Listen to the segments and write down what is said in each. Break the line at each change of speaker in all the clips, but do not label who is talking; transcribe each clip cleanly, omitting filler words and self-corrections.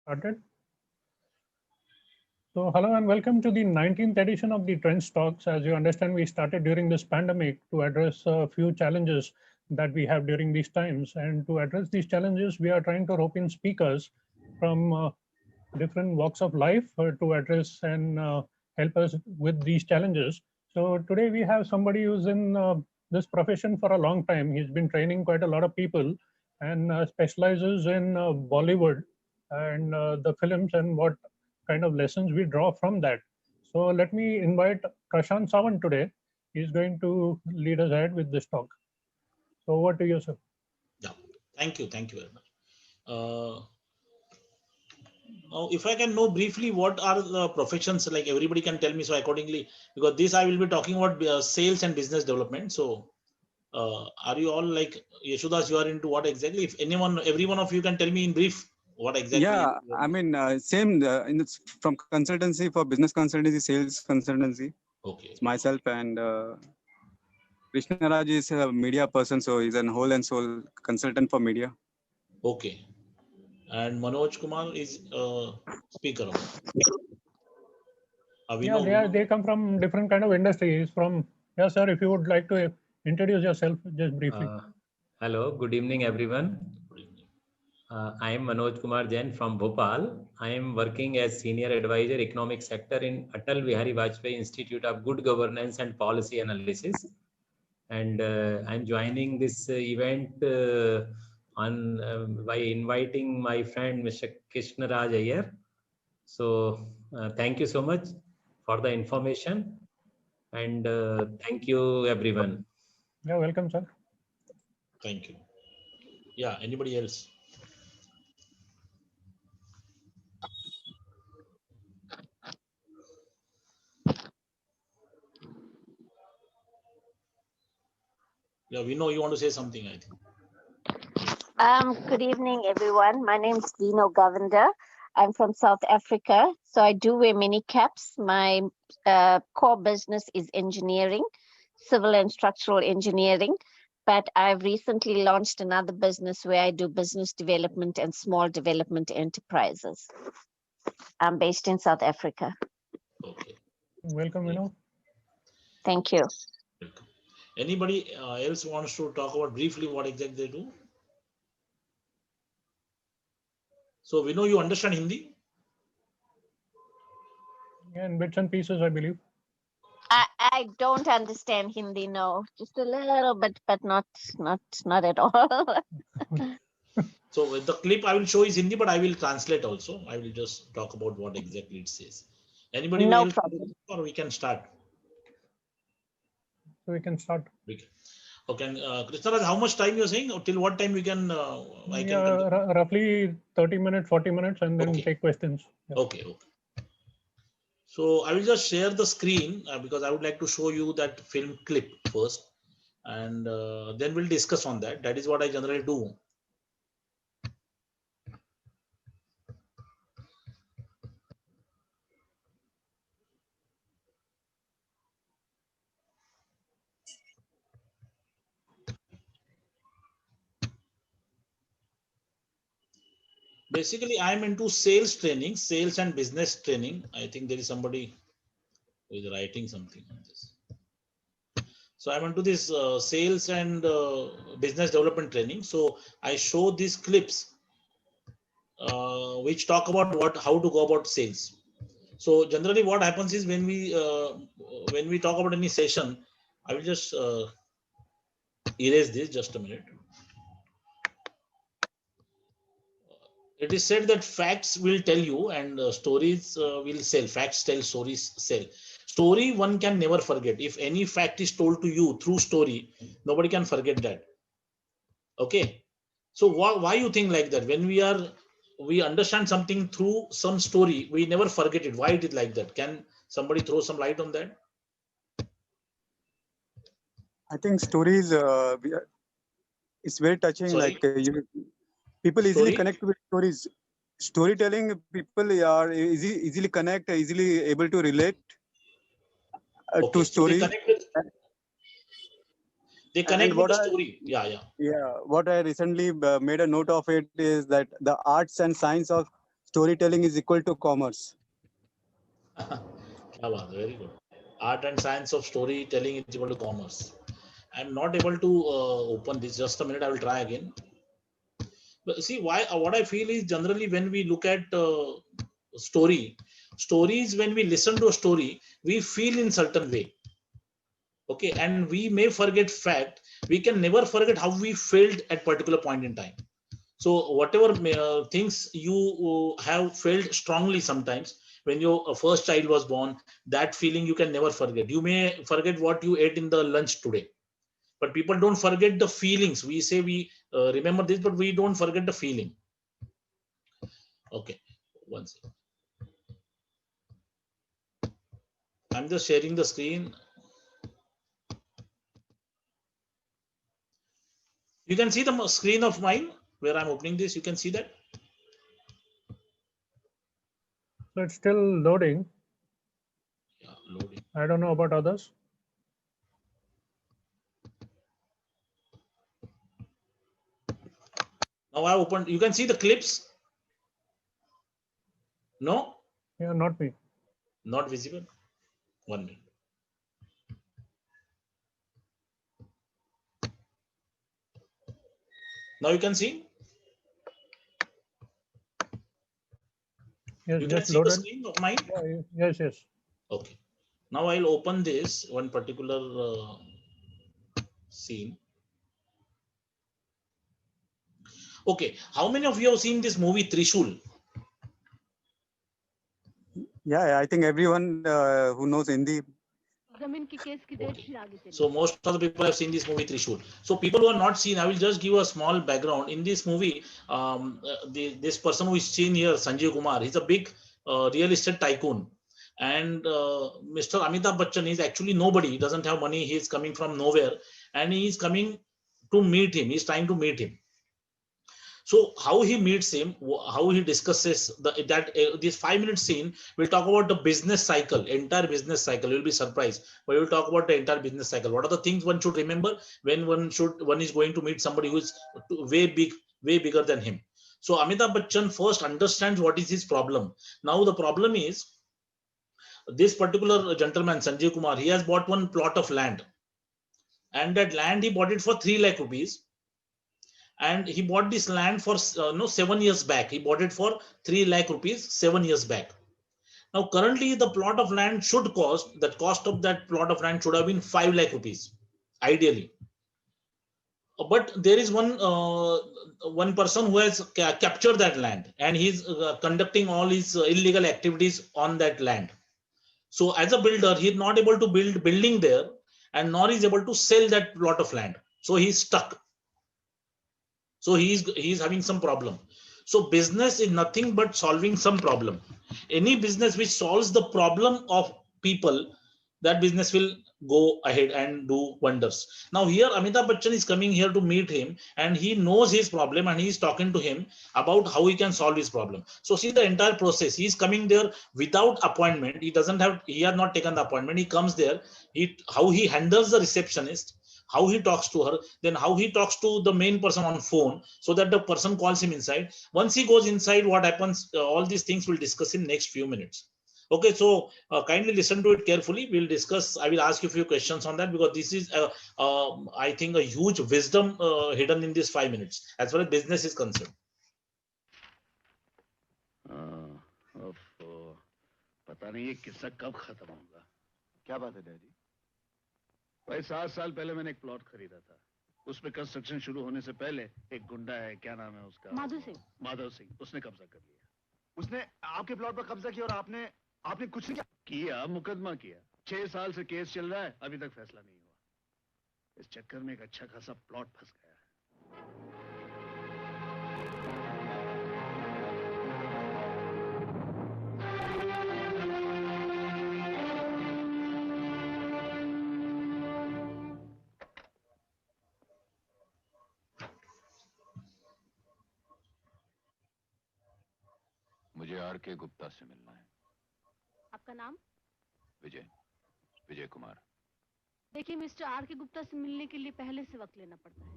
Started. So hello and welcome to the 19th edition of the Trends Talks. As you understand, we started during this pandemic to address a few challenges that we have during these times. And to address these challenges, we are trying to rope in speakers from different walks of life to address and help us with these challenges. So today we have somebody who's in this profession for a long time. He's been training quite a lot of people and specializes in Bollywood and the films and what kind of lessons we draw from that. So let me invite Prashant Sawant today. He's going to lead us ahead with this talk. So over to you, sir.
Yeah, thank you very much. Now, if I can know briefly what are the professions, like everybody can tell me, so accordingly, because this I will be talking about sales and business development. So, are you all like Yashodas? You are into what exactly? If every one of you can tell me in brief what exactly.
Yeah, I mean, same from consultancy for business consultancy, sales consultancy.
Okay.
It's myself and Krishna Raj is a media person, so he's an whole and soul consultant for media.
Okay. And Manoj Kumar is speaker.
They come from different kind of industries. From sir, if you would like to introduce yourself just briefly.
Hello, good evening, everyone. I am Manoj Kumar Jain from Bhopal. I am working as Senior Advisor Economic Sector in Atal Bihari Vajpayee Institute of Good Governance and Policy Analysis. And I'm joining this event by inviting my friend Mr. Krishna Raj Iyer. So thank you so much for the information and thank you everyone.
Yeah, welcome, sir.
Thank you. Yeah, anybody else? Yeah, we know you want to say something, I think.
Good evening, everyone. My name is Dino Govender. I'm from South Africa. So I do wear many caps. My core business is engineering, civil and structural engineering. But I've recently launched another business where I do business development and small development enterprises. I'm based in South Africa.
Okay.
Welcome, Vino.
Thank you.
Welcome. Anybody else wants to talk about briefly what exactly they do? So we know you understand Hindi.
Yeah, in bits and pieces, I believe.
I don't understand Hindi, no, just a little bit, but not at all.
So the clip I will show is Hindi, but I will translate also. I will just talk about what exactly it says. Anybody
No
else,
problem.
or we can start?
So we can start.
Okay, Krishna, how much time you're saying? Or till what time we can? I can.
Roughly 30 minutes, 40 minutes, and then take questions.
Yeah. Okay. So I will just share the screen because I would like to show you that film clip first, and then we'll discuss on that. That is what I generally do. Basically, I'm into sales training, sales and business training. I think there is somebody who is writing something on this. So I'm into this sales and business development training. So I show these clips which talk about how to go about sales. So generally, what happens is when we talk about any session, I will just erase this. Just a minute. It is said that facts will tell you and stories will sell. Facts tell, stories sell. Story one can never forget. If any fact is told to you through story, nobody can forget that. Okay. So why you think like that? When we understand something through some story, we never forget it. Why it is like that? Can somebody throw some light on that?
I think stories, it's very touching.
Sorry?
Like people easily connect with stories. Storytelling, people are easily connect, easily able to relate to stories.
They connect with the story. Yeah.
What I recently made a note of it is that the arts and science of storytelling is equal to commerce.
क्या बात है, very good. Art and science of storytelling is equal to commerce. I'm not able to open this. Just a minute, I will try again. But see, why? What I feel is generally when we look at stories, when we listen to a story, we feel in certain way. Okay, and we may forget fact. We can never forget how we felt at particular point in time. So whatever things you have felt strongly sometimes when your first child was born, that feeling you can never forget. You may forget what you ate in the lunch today, but people don't forget the feelings. We say we remember this, but we don't forget the feeling. Okay, one second. I'm just sharing the screen. You can see the screen of mine where I'm opening this. You can see that.
So it's still loading.
Yeah, loading.
I don't know about others.
Now I opened. You can see the clips. No,
Yeah, not me.
not visible. 1 minute. Now you can see.
Yes,
You can
just
see the
loaded.
screen of mine.
Yeah, yes.
Okay. Now I'll open this one particular scene. Okay. How many of you have seen this movie Trishul?
Yeah, I think everyone who knows Hindi.
So most of the people have seen this movie Trishul. So people who are not seen, I will just give a small background. In this movie, this person who is seen here, Sanjay Kumar, he's a big real estate tycoon. And Mr. Amitabh Bachchan is actually nobody. He doesn't have money. He is coming from nowhere. And he is coming to meet him. He's trying to meet him. So how he meets him, how he discusses this 5-minute scene, we'll talk about the business cycle, entire business cycle. You'll be surprised, but we'll talk about the entire business cycle. What are the things one should remember when one is going to meet somebody who is way bigger than him? So Amitabh Bachchan first understands what is his problem. Now the problem is this particular gentleman, Sanjay Kumar, he has bought one plot of land, and that land he bought it for 3 lakh rupees. And he bought this land for 7 years back. He bought it for 3 lakh rupees 7 years back. Now currently the plot of land should cost, the cost of that plot of land should have been 5 lakh rupees ideally. But there is one person who has captured that land, and he's conducting all his illegal activities on that land. So as a builder, he's not able to build building there, and nor is able to sell that plot of land. So he's stuck. So he's having some problem. So business is nothing but solving some problem. Any business which solves the problem of people, that business will go ahead and do wonders. Now here Amitabh Bachchan is coming here to meet him, and he knows his problem, and he is talking to him about how he can solve his problem. So see the entire process. He is coming there without appointment. He has not taken the appointment. He comes there. How he handles the receptionist, how he talks to her, then how he talks to the main person on phone, so that the person calls him inside. Once he goes inside, what happens, all these things we'll discuss in next few minutes. Okay, so kindly listen to it carefully. We'll discuss. I will ask you a few questions on that, because this is I think a huge wisdom hidden in these 5 minutes as far as business is concerned.
पता नहीं ये किस्सा कब खत्म होगा।
क्या बात है डैडी?
भाई 7 साल पहले मैंने एक प्लॉट खरीदा था। उसमें कंस्ट्रक्शन शुरू होने से पहले एक गुंडा है, क्या नाम है उसका? माधव सिंह, उसने कब्जा कर लिया।
उसने आपके प्लॉट पर कब्जा किया और आपने कुछ नहीं
किया, मुकदमा किया। 6 साल से केस चल रहा है, अभी तक फैसला नहीं हुआ। इस चक्कर में एक अच्छा खासा प्लॉट फंस गया है।
मुझे आर.के. गुप्ता से मिलना है।
आपका नाम?
विजय कुमार।
देखिए मिस्टर आर.के. गुप्ता से मिलने के लिए पहले से वक्त लेना पड़ता है।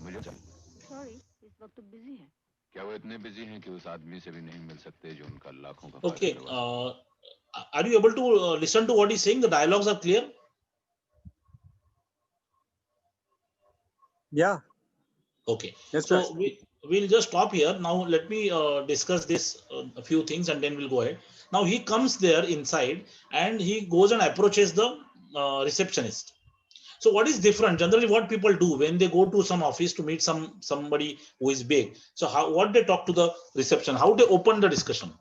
मुझे
सॉरी, इस वक्त तो बिजी है।
क्या वो इतने बिजी हैं कि उस आदमी से भी नहीं मिल सकते जो उनका लाखों का
Okay.
फायदा करवा
Are you able to listen to what he's saying? The dialogues are clear.
Yeah.
Okay.
Yes,
So
sir.
we'll just stop here. Now let me discuss this a few things and then we'll go ahead. Now he comes there inside and he goes and approaches the receptionist. So what is different? Generally, what people do when they go to some office to meet somebody who is big. So what they talk to the reception? How they open the discussion?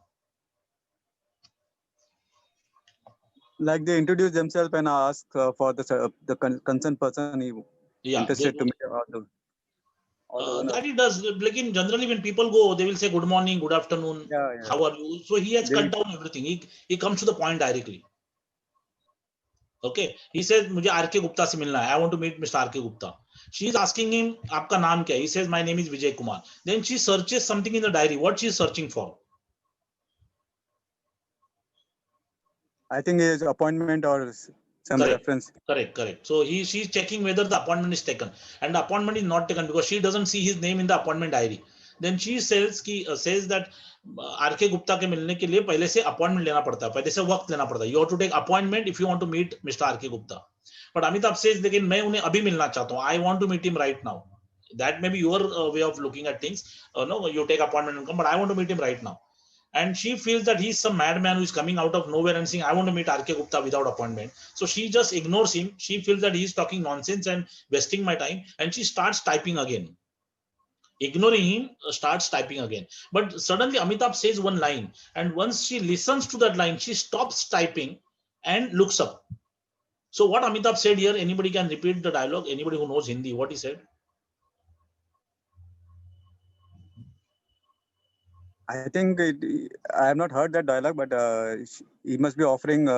Like they introduce themselves and ask for the concerned person interested to meet
that he does. Like in generally, when people go, they will say good morning, good afternoon, how are you? So he has cut down everything. He comes to the point directly. Okay, he says, "मुझे R K. Gupta से मिलना है. I want to meet Mr. R K. Gupta." She is asking him, "आपका नाम क्या है?" He says, "My name is Vijay Kumar." Then she searches something in the diary. What she is searching for?
I think his appointment or some reference.
Correct. So she's checking whether the appointment is taken, and the appointment is not taken because she doesn't see his name in the appointment diary. Then she says that R K. Gupta के मिलने के लिए पहले से appointment लेना पड़ता है, पहले से वक्त लेना पड़ता है. You have to take appointment if you want to meet Mr. R K. Gupta. But Amitabh says, लेकिन मैं उन्हें अभी मिलना चाहता हूँ. I want to meet him right now. That may be your way of looking at things. No, you take appointment and come, but I want to meet him right now. And she feels that he's some madman who is coming out of nowhere and saying, "I want to meet R.K. Gupta without appointment." So she just ignores him. She feels that he's talking nonsense and wasting my time, and she starts typing again. Ignoring him, starts typing again. But suddenly Amitabh says one line, and once she listens to that line, she stops typing and looks up. So what Amitabh said here, anybody can repeat the dialogue? Anybody who knows Hindi, what he said?
I think I have not heard that dialogue, but he must be offering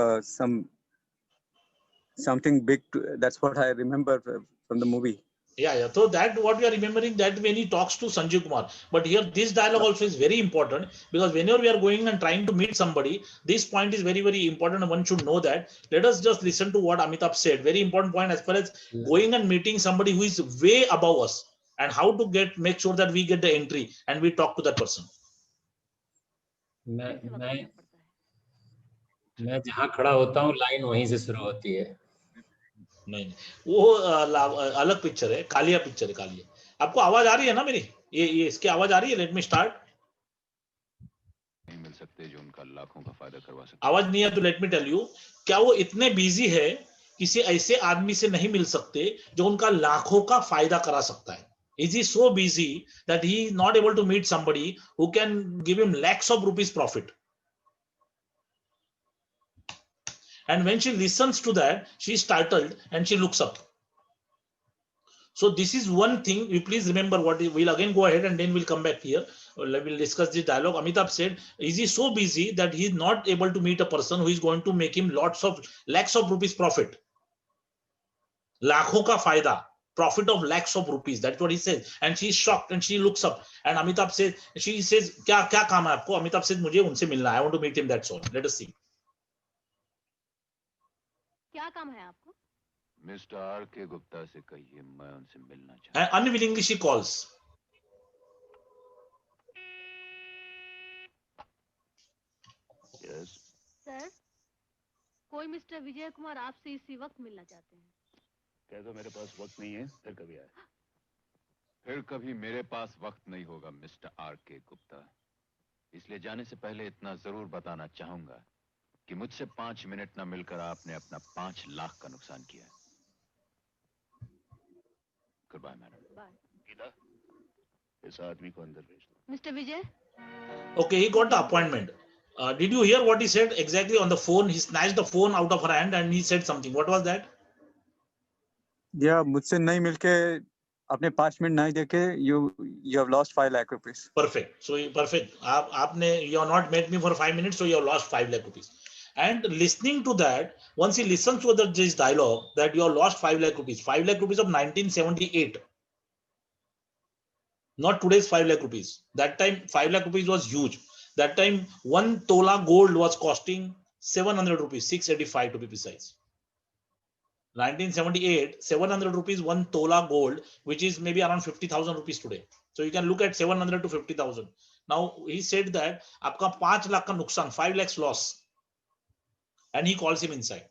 something big. That's what I remember from the movie.
Yeah. So that what we are remembering, that when he talks to Sanjay Kumar. But here this dialogue also is very important, because whenever we are going and trying to meet somebody, this point is very, very important and one should know that. Let us just listen to what Amitabh said. Very important point as far as going and meeting somebody who is way above us, and how to make sure that we get the entry and we talk to that person.
मैं जहाँ खड़ा होता हूँ line वहीं से शुरू होती है.
नहीं, वो अलग पिक्चर है, कालिया पिक्चर है. कालिया. आपको आवाज आ रही है ना मेरी? ये इसकी आवाज आ रही है? Let me start.
नहीं मिल सकते जो उनका लाखों का फायदा करवा सकते.
आवाज नहीं है तो लेट मी टेल यू, क्या वो इतने बिजी है किसी ऐसे आदमी से नहीं मिल सकते जो उनका लाखों का फायदा करा सकता है? Is he so busy that he is not able to meet somebody who can give him lakhs of rupees profit? And when she listens to that, she is startled and she looks up. So this is one thing. You please remember what we'll again go ahead and then we'll come back here. We'll discuss this dialogue. Amitabh said, is he so busy that he is not able to meet a person who is going to make him lakhs of rupees profit? Lakhon ka fayda, profit of lakhs of rupees. That's what he says. And she is shocked and she looks up. And Amitabh says, she says, kya kaam hai aapko? Amitabh says, mujhe unse milna hai. I want to meet him. That's all. Let us see.
क्या काम है आपको?
Mister R K. Gupta से कहिए मैं उनसे मिलना चाहता हूं.
And unwillingly she calls.
Yes.
Sir, कोई मिस्टर विजय कुमार आपसे इसी वक्त मिलना चाहते हैं.
कह दो मेरे पास वक्त नहीं है, फिर कभी आए.
फिर कभी मेरे पास वक्त नहीं होगा मिस्टर आर.के. गुप्ता. इसलिए जाने से पहले इतना जरूर बताना चाहूंगा कि मुझसे 5 मिनट न मिलकर आपने अपना 5 लाख का नुकसान किया. Goodbye, madam.
Bye.
गीता, इस आदमी को अंदर भेज दो.
Mister Vijay.
Okay, he got the appointment. Did you hear what he said exactly on the phone? He snatched the phone out of her hand and he said something. What was that?
Yeah, मुझसे नहीं मिलके अपने 5 minute नहीं देखे, you have lost 5 lakh rupees.
Perfect. So perfect. You have not met me for 5 minutes, so you have lost 5 lakh rupees. And listening to that, once he listens to this dialogue, that you have lost 5 lakh rupees, 5 lakh rupees of 1978, not today's 5 lakh rupees. That time 5 lakh rupees was huge. That time 1 tola gold was costing 700 rupees, 685 to be precise. 1978, 700 rupees 1 tola gold, which is maybe around 50,000 rupees today. So you can look at 700 to 50,000. Now he said that आपका 5 lakh का नुकसान, 5 lakhs loss, and he calls him inside.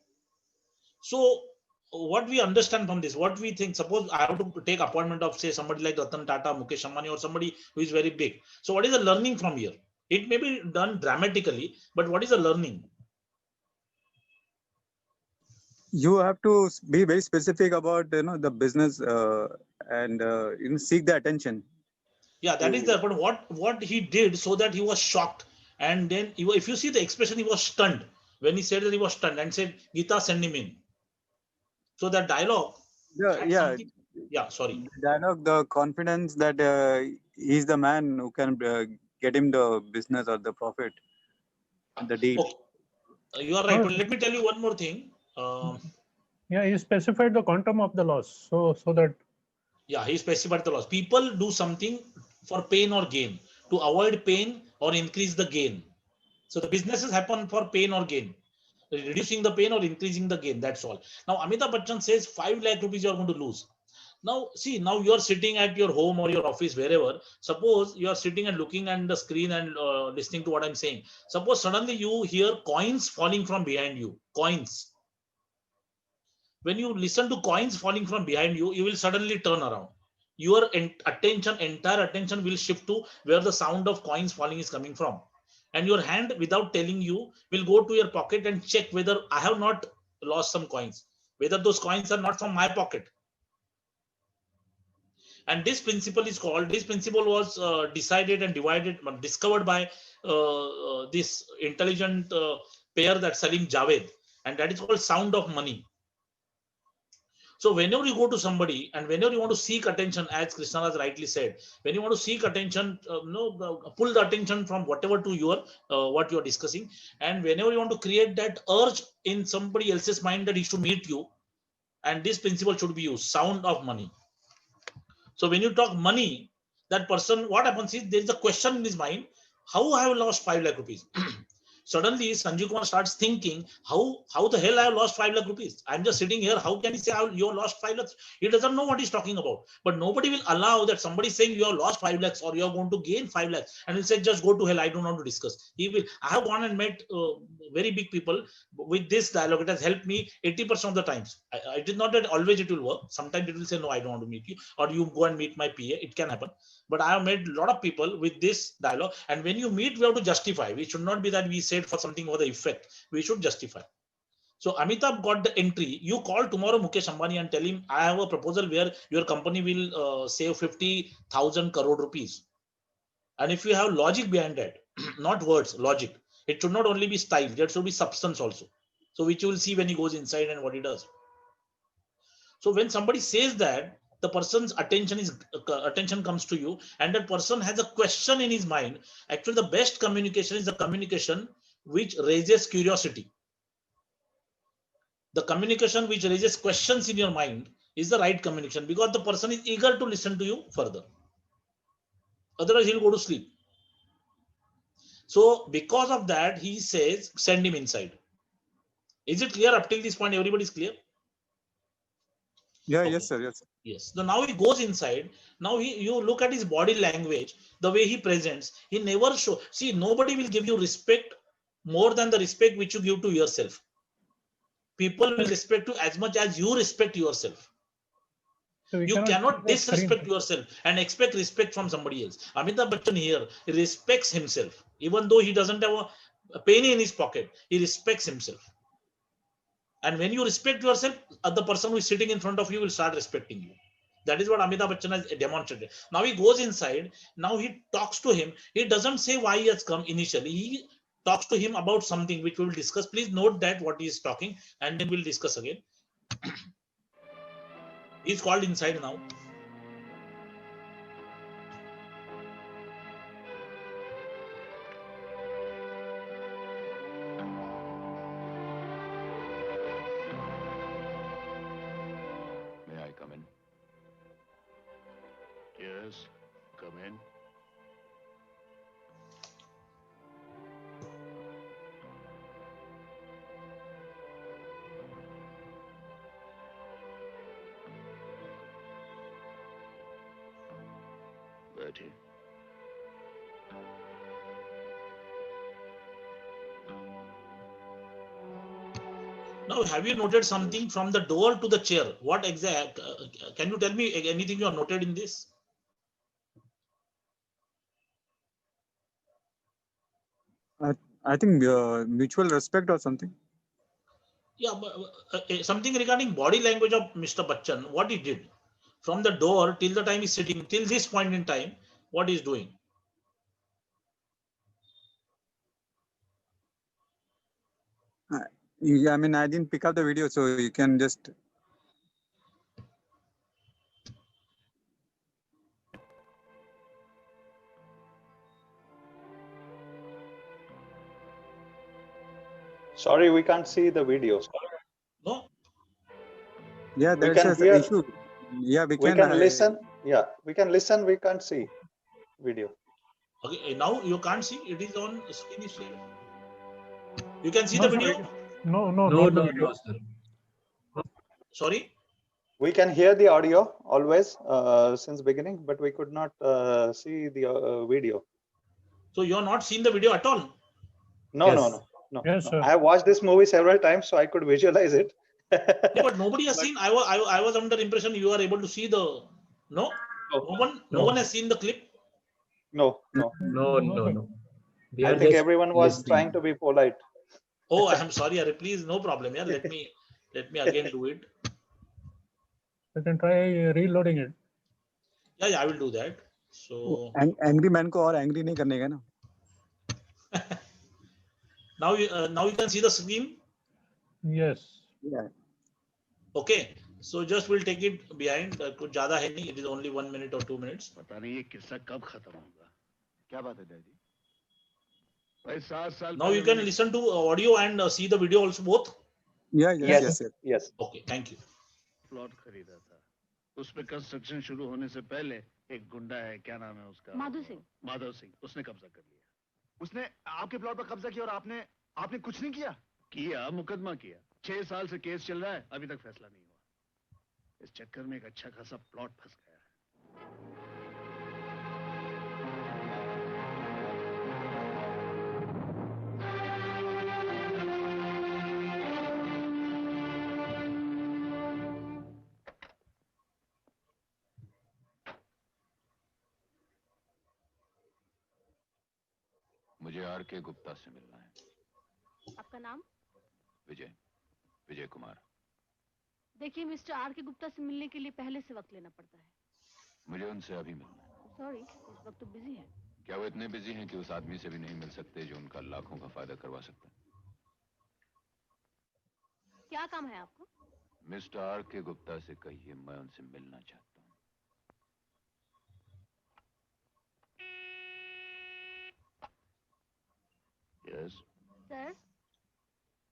So what we understand from this, what we think, suppose I have to take appointment of say somebody like Ratan Tata, Mukesh Ambani, or somebody who is very big. So what is the learning from here? It may be done dramatically, but what is the learning?
You have to be very specific about the business and seek the attention.
Yeah, that is the, but what he did, so that he was shocked, and then if you see the expression, he was stunned when he said that he was stunned and said, Geeta, send him in. So that dialogue, yeah, sorry.
The dialogue, the confidence that he's the man who can get him the business or the profit, the deal.
Okay. You are right. But let me tell you one more thing.
Yeah, he specified the quantum of the loss, so that.
Yeah, he specified the loss. People do something for pain or gain, to avoid pain or increase the gain. So the businesses happen for pain or gain, reducing the pain or increasing the gain. That's all. Now Amitabh Bachchan says 5 lakh rupees you are going to lose. Now see, now you are sitting at your home or your office, wherever. Suppose you are sitting and looking at the screen and listening to what I'm saying. Suppose suddenly you hear coins falling from behind you. Coins. When you listen to coins falling from behind you, you will suddenly turn around. Your entire attention will shift to where the sound of coins falling is coming from. And your hand, without telling you, will go to your pocket and check whether I have not lost some coins, whether those coins are not from my pocket. And this principle was decided and discovered by this intelligent pair, that Salim Javed, and that is called sound of money. So whenever you go to somebody and whenever you want to seek attention, as Krishna has rightly said, when you want to seek attention, pull the attention from whatever to your what you are discussing, and whenever you want to create that urge in somebody else's mind that he should meet you, and this principle should be used, sound of money. So when you talk money, that person, what happens is there is a question in his mind: how I have lost 5 lakh rupees? Suddenly Sanjeev Kumar starts thinking, how the hell I have lost 5 lakh rupees? I'm just sitting here. How can he say you lost 5 lakhs? He doesn't know what he's talking about. But nobody will allow that somebody saying you have lost 5 lakhs or you are going to gain 5 lakhs, and he'll say, just go to hell. I don't want to discuss. He will. I have gone and met very big people with this dialogue. It has helped me 80% of the times. I did not that always it will work. Sometimes it will say, no, I don't want to meet you, or you go and meet my PA. It can happen. But I have met a lot of people with this dialogue. And when you meet, we have to justify. We should not be that we said for something for the effect. We should justify. So Amitabh got the entry. You call tomorrow Mukesh Ambani and tell him, I have a proposal where your company will save 50,000 crore rupees. And if you have logic behind that, not words, logic, it should not only be style, there should be substance also. So which you will see when he goes inside and what he does. So when somebody says that, the person's attention comes to you, and that person has a question in his mind. Actually, the best communication is the communication which raises curiosity. The communication which raises questions in your mind is the right communication, because the person is eager to listen to you further. Otherwise, he'll go to sleep. So because of that, he says, send him inside. Is it clear up till this point? Everybody is clear?
Yeah, okay. Yes, sir. Yes.
Yes. So now he goes inside. Now you look at his body language, the way he presents. He never show. See, nobody will give you respect more than the respect which you give to yourself. People will respect you as much as you respect yourself. So you cannot disrespect yourself and expect respect from somebody else. Amitabh Bachchan here respects himself, even though he doesn't have a penny in his pocket. He respects himself. And when you respect yourself, the person who is sitting in front of you will start respecting you. That is what Amitabh Bachchan has demonstrated. Now he goes inside. Now he talks to him. He doesn't say why he has come initially. He talks to him about something which we will discuss. Please note that what he is talking, and then we'll discuss again. He's called inside now.
May I come in?
Yes, come in. बैठिए।
Now, have you noted something from the door to the chair? What exact? Can you tell me anything you have noted in this?
I think mutual respect or something.
Yeah, but, something regarding body language of Mr. Bachchan. What he did from the door till the time he's sitting, till this point in time, what he's doing.
Yeah, I mean, I didn't pick up the video, so you can just.
Sorry, we can't see the video.
No?
Yeah,
We
there's
can
an
hear.
issue. Yeah, we can
listen. Yeah, we can listen. We can't see video.
Okay, now you can't see. It is on screen is shared. You can see
No,
the
sir,
video?
No,
No,
not the
no,
video.
no, sir.
Sorry?
We can hear the audio always since beginning, but we could not see the video.
So you are not seen the video at all?
No,
Yes.
no.
Yes, sir.
I have watched this movie several times, so I could visualize it.
Yeah, but nobody has seen. I was under impression you are able to see the. No? No one has seen the clip.
No.
No. We
I
are
think
just
everyone was
listening.
trying to be polite.
Oh, I am sorry, Ari. Please, no problem. Yeah, let me again do it.
You can try reloading it.
Yeah, I will do that. So
angry man को और angry नहीं करने का ना.
now you can see the screen.
Yes.
Yeah.
Okay. So just we'll take it behind. कुछ ज़्यादा है नहीं. It is only 1 minute or 2 minutes.
पता नहीं ये किस्सा कब खत्म होगा। क्या बात है डैडी? भाई 7 साल।
Now you can listen to audio and see the video also both.
Yes.
Okay, thank you.
Plot खरीदा था। उस पे कंस्ट्रक्शन शुरू होने से पहले एक गुंडा है, क्या नाम है उसका? माधव सिंह। उसने कब्जा कर लिया।
उसने आपके प्लॉट पर कब्जा किया और आपने कुछ नहीं किया?
किया, मुकदमा किया। 6 साल से केस चल रहा है, अभी तक फैसला नहीं हुआ। इस चक्कर में एक अच्छा खासा प्लॉट फंस गया है।
मुझे आर.के. गुप्ता से मिलना है।
आपका नाम?
विजय कुमार।
देखिए मिस्टर आर.के. गुप्ता से मिलने के लिए पहले से वक्त लेना पड़ता है।
मुझे उनसे अभी मिलना है।
सॉरी, इस वक्त तो बिजी है।
क्या वो इतने बिजी हैं कि उस आदमी से भी नहीं मिल सकते जो उनका लाखों का फायदा करवा सकता है?
क्या काम है आपको?
Mister R K. गुप्ता से कहिए मैं उनसे मिलना चाहता हूँ।
यस
सर,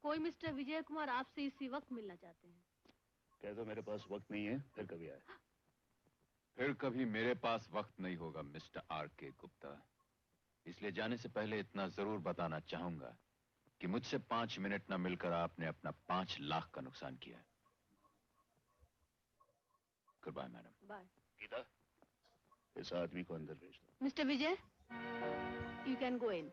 कोई मिस्टर विजय कुमार आपसे इसी वक्त मिलना चाहते हैं।
कह दो मेरे पास वक्त नहीं है, फिर कभी आए।
फिर कभी मेरे पास वक्त नहीं होगा मिस्टर आर.के. गुप्ता। इसलिए जाने से पहले इतना जरूर बताना चाहूंगा कि मुझसे 5 मिनट न मिलकर आपने अपना 5 लाख का नुकसान किया। Good bye madam.
Bye.
Geeta, इस आदमी को अंदर भेज दो।
Mister Vijay, you can go in.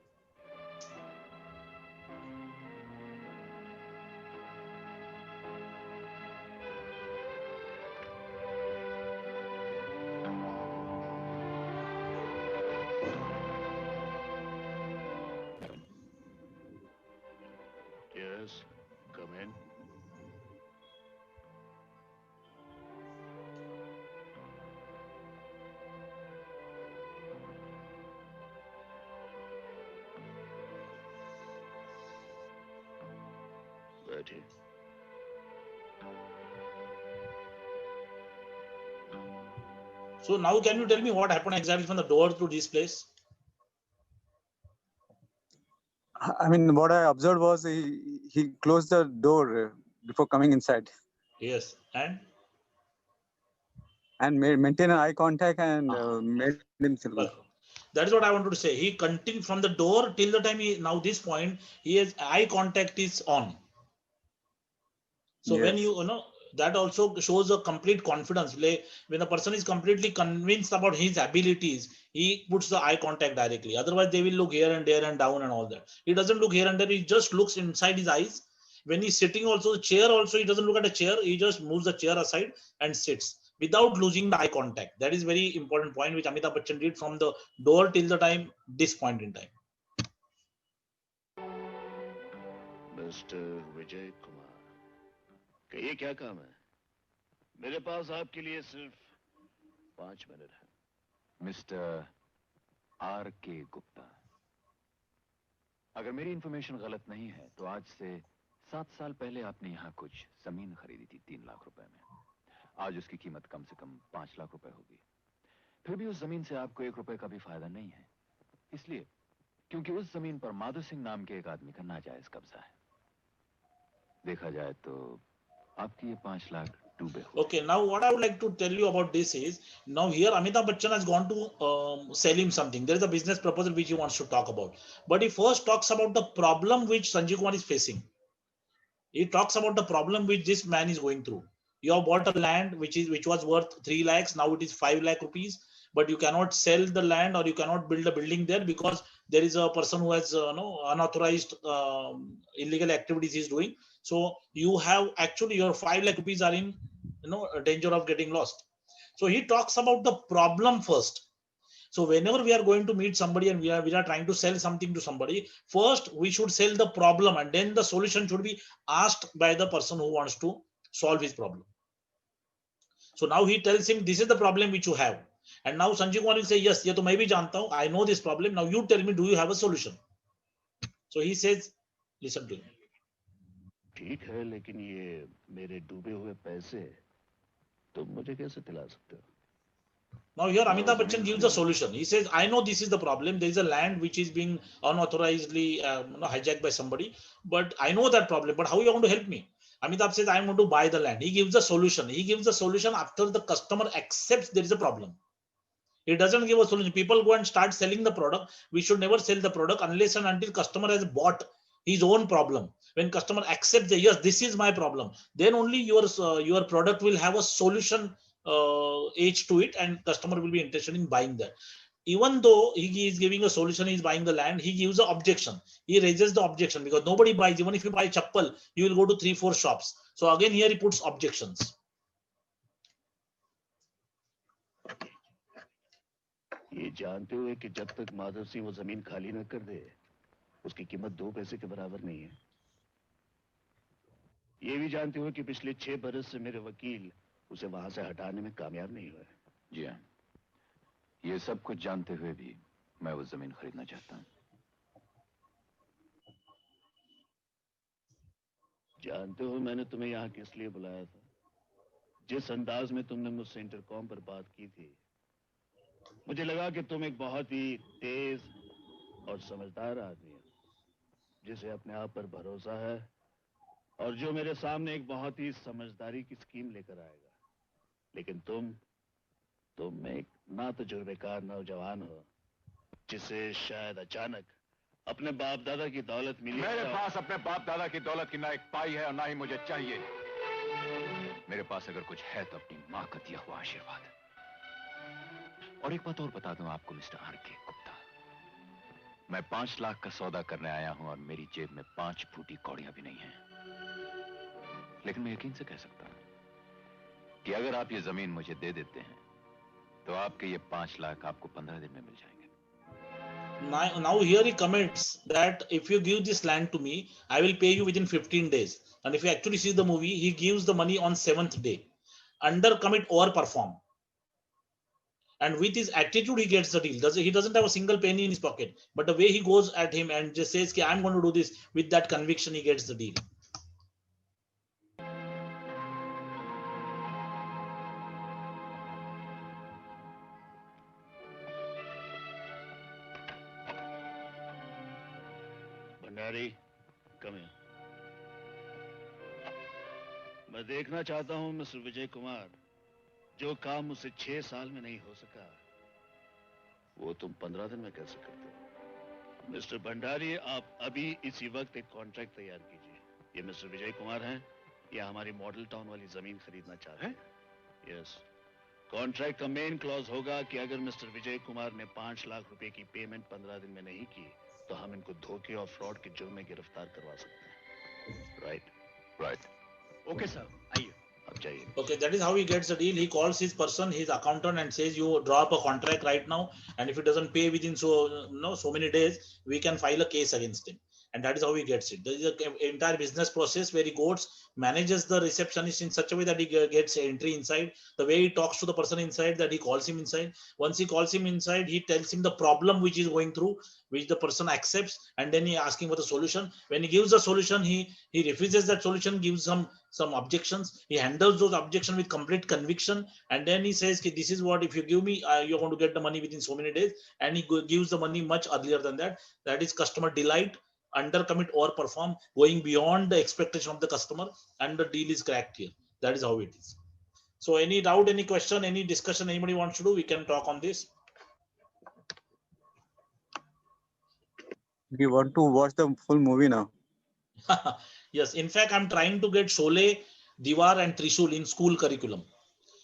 Yes, come in. बैठिए।
So now can you tell me what happened exactly from the door to this place?
I mean, what I observed was he closed the door before coming inside.
Yes,
and maintain an eye contact and made himself.
Well, that is what I wanted to say. He continued from the door till the time now this point, he has eye contact is on. So when you know, that also shows a complete confidence. When a person is completely convinced about his abilities, he puts the eye contact directly. Otherwise, they will look here and there and down and all that. He doesn't look here and there. He just looks inside his eyes. When he's sitting also, the chair also, he doesn't look at a chair. He just moves the chair aside and sits without losing the eye contact. That is very important point which Amitabh Bachchan did from the door till the time, this point in time.
Mister Vijay Kumar, कहिए क्या काम है? मेरे पास आपके लिए सिर्फ 5 minute है।
Mister are के गुप्ता, अगर मेरी इंफॉर्मेशन गलत नहीं है तो आज से 7 साल पहले आपने यहाँ कुछ जमीन खरीदी थी 3 लाख रुपए में। आज उसकी कीमत कम से कम 5 लाख रुपए होगी। फिर भी उस जमीन से आपको 1 रुपए का भी फायदा नहीं है, इसलिए क्योंकि उस जमीन पर माधो सिंह नाम के एक आदमी का नाजायज कब्जा है। देखा जाए तो आपकी ये 5 लाख डूबे हुए।
Okay, now what I would like to tell you about this is, now here Amitabh Bachchan has gone to sell him something. There is a business proposal which he wants to talk about, but he first talks about the problem which Sanjeev Kumar is facing. He talks about the problem which this man is going through. You have bought a land which was worth 3 lakhs, now it is 5 lakh rupees, but you cannot sell the land or you cannot build a building there because there is a person who has unauthorized illegal activities he is doing. So you have actually your 5 lakh rupees are in danger of getting lost. So he talks about the problem first. So whenever we are going to meet somebody and we are trying to sell something to somebody, first we should sell the problem and then the solution should be asked by the person who wants to solve his problem. So now he tells him, this is the problem which you have. And now Sanjeev Kumar will say, yes, ye to main bhi janta hu, I know this problem. Now you tell me, do you have a solution? So he says, listen to him.
ठीक है, लेकिन ये मेरे डूबे हुए पैसे तुम मुझे कैसे दिला सकते हो?
Now here Amitabh Bachchan gives a solution. He says, I know this is the problem. There is a land which is being unauthorizedly hijacked by somebody, but I know that problem. But how you want to help me? Amitabh says, I am going to buy the land. He gives a solution. He gives a solution after the customer accepts there is a problem. He doesn't give a solution. People go and start selling the product. We should never sell the product unless and until customer has bought his own problem. When customer accepts that, yes, this is my problem, then only your product will have a solution edge to it and customer will be interested in buying that. Even though he is giving a solution, he is buying the land, he gives an objection. He raises the objection because nobody buys. Even if you buy chappal, you will go to 3-4 shops. So again, here he puts objections.
ये जानते हुए कि जब तक माधव सिंह वो जमीन खाली न कर दे, उसकी कीमत 2 पैसे के बराबर नहीं है। ये भी जानते हुए कि पिछले 6 बरस से मेरे वकील उसे वहां से हटाने में कामयाब नहीं हुए।
जी हाँ, ये सब कुछ जानते हुए भी मैं वो जमीन खरीदना चाहता हूँ।
जानते हो मैंने तुम्हें यहाँ किस लिए बुलाया था? जिस अंदाज में तुमने मुझसे इंटरकॉम पर बात की थी, मुझे लगा कि तुम एक बहुत ही तेज और समझदार आदमी हो, जिसे अपने आप पर भरोसा है और जो मेरे सामने एक बहुत ही समझदारी की स्कीम लेकर आएगा। लेकिन तुम एक ना तजुर्बेकार नौजवान हो, जिसे शायद अचानक अपने बाप दादा की दौलत मिली।
मेरे पास अपने बाप दादा की दौलत की ना एक पाई है और ना ही मुझे चाहिए। मेरे पास अगर कुछ है तो अपनी माँ का दिया हुआ आशीर्वाद। और एक बात और बता दूं आपको मिस्टर आर के गुप्ता, मैं 5 लाख का सौदा करने आया हूं और मेरी जेब में 5 फूटी कौड़ियां भी नहीं है। लेकिन मैं यकीन से कह सकता हूं कि अगर आप ये जमीन मुझे दे देते हैं तो आपके ये 5 लाख आपको 15 दिन में मिल जाएंगे।
Now here he comments that if you give this land to me, I will pay you within 15 days. And if you actually see the movie, he gives the money on 7th day. Under commit or perform. And with his attitude, he gets the deal. He doesn't have a single penny in his pocket. But the way he goes at him and just says, I'm going to do this, with that conviction, he gets the deal.
Bhandari, come here. मैं देखना चाहता हूं mister Vijay Kumar, जो काम मुझसे 6 साल में नहीं हो सका, वो तुम 15 दिन में कैसे करते हो? मिस्टर भंडारी, आप अभी इसी वक्त एक कॉन्ट्रैक्ट तैयार कीजिए। ये मिस्टर विजय कुमार हैं, या हमारी मॉडल टाउन वाली जमीन खरीदना चाहते हैं? यस। कॉन्ट्रैक्ट का मेन क्लॉज होगा कि अगर मिस्टर विजय कुमार ने 5 लाख रुपए की पेमेंट 15 दिन में नहीं की तो हम इनको धोखे और फ्रॉड के जुर्म में गिरफ्तार करवा सकते हैं। राइट?
राइट।
ओके सर, आइए।
अब जाइए।
Okay, that is how he gets the deal. He calls his person, his accountant, and says, "You draw up a contract right now, and if it doesn't pay within so many days, we can file a case against him." And that is how he gets it. There is an entire business process where he goes, manages the receptionist in such a way that he gets entry inside. The way he talks to the person inside, that he calls him inside. Once he calls him inside, he tells him the problem which is going through, which the person accepts, and then he asks him for the solution. When he gives the solution, he refuses that solution, gives some objections. He handles those objections with complete conviction, and then he says, "This is what, if you give me, you're going to get the money within so many days." And he gives the money much earlier than that. That is customer delight, undercommit or perform, going beyond the expectation of the customer, and the deal is cracked here. That is how it is. So any doubt, any question, any discussion anybody wants to do, we can talk on this.
We want to watch the full movie now.
Yes, in fact, I'm trying to get Sholay, Diwar and Trishul in school curriculum.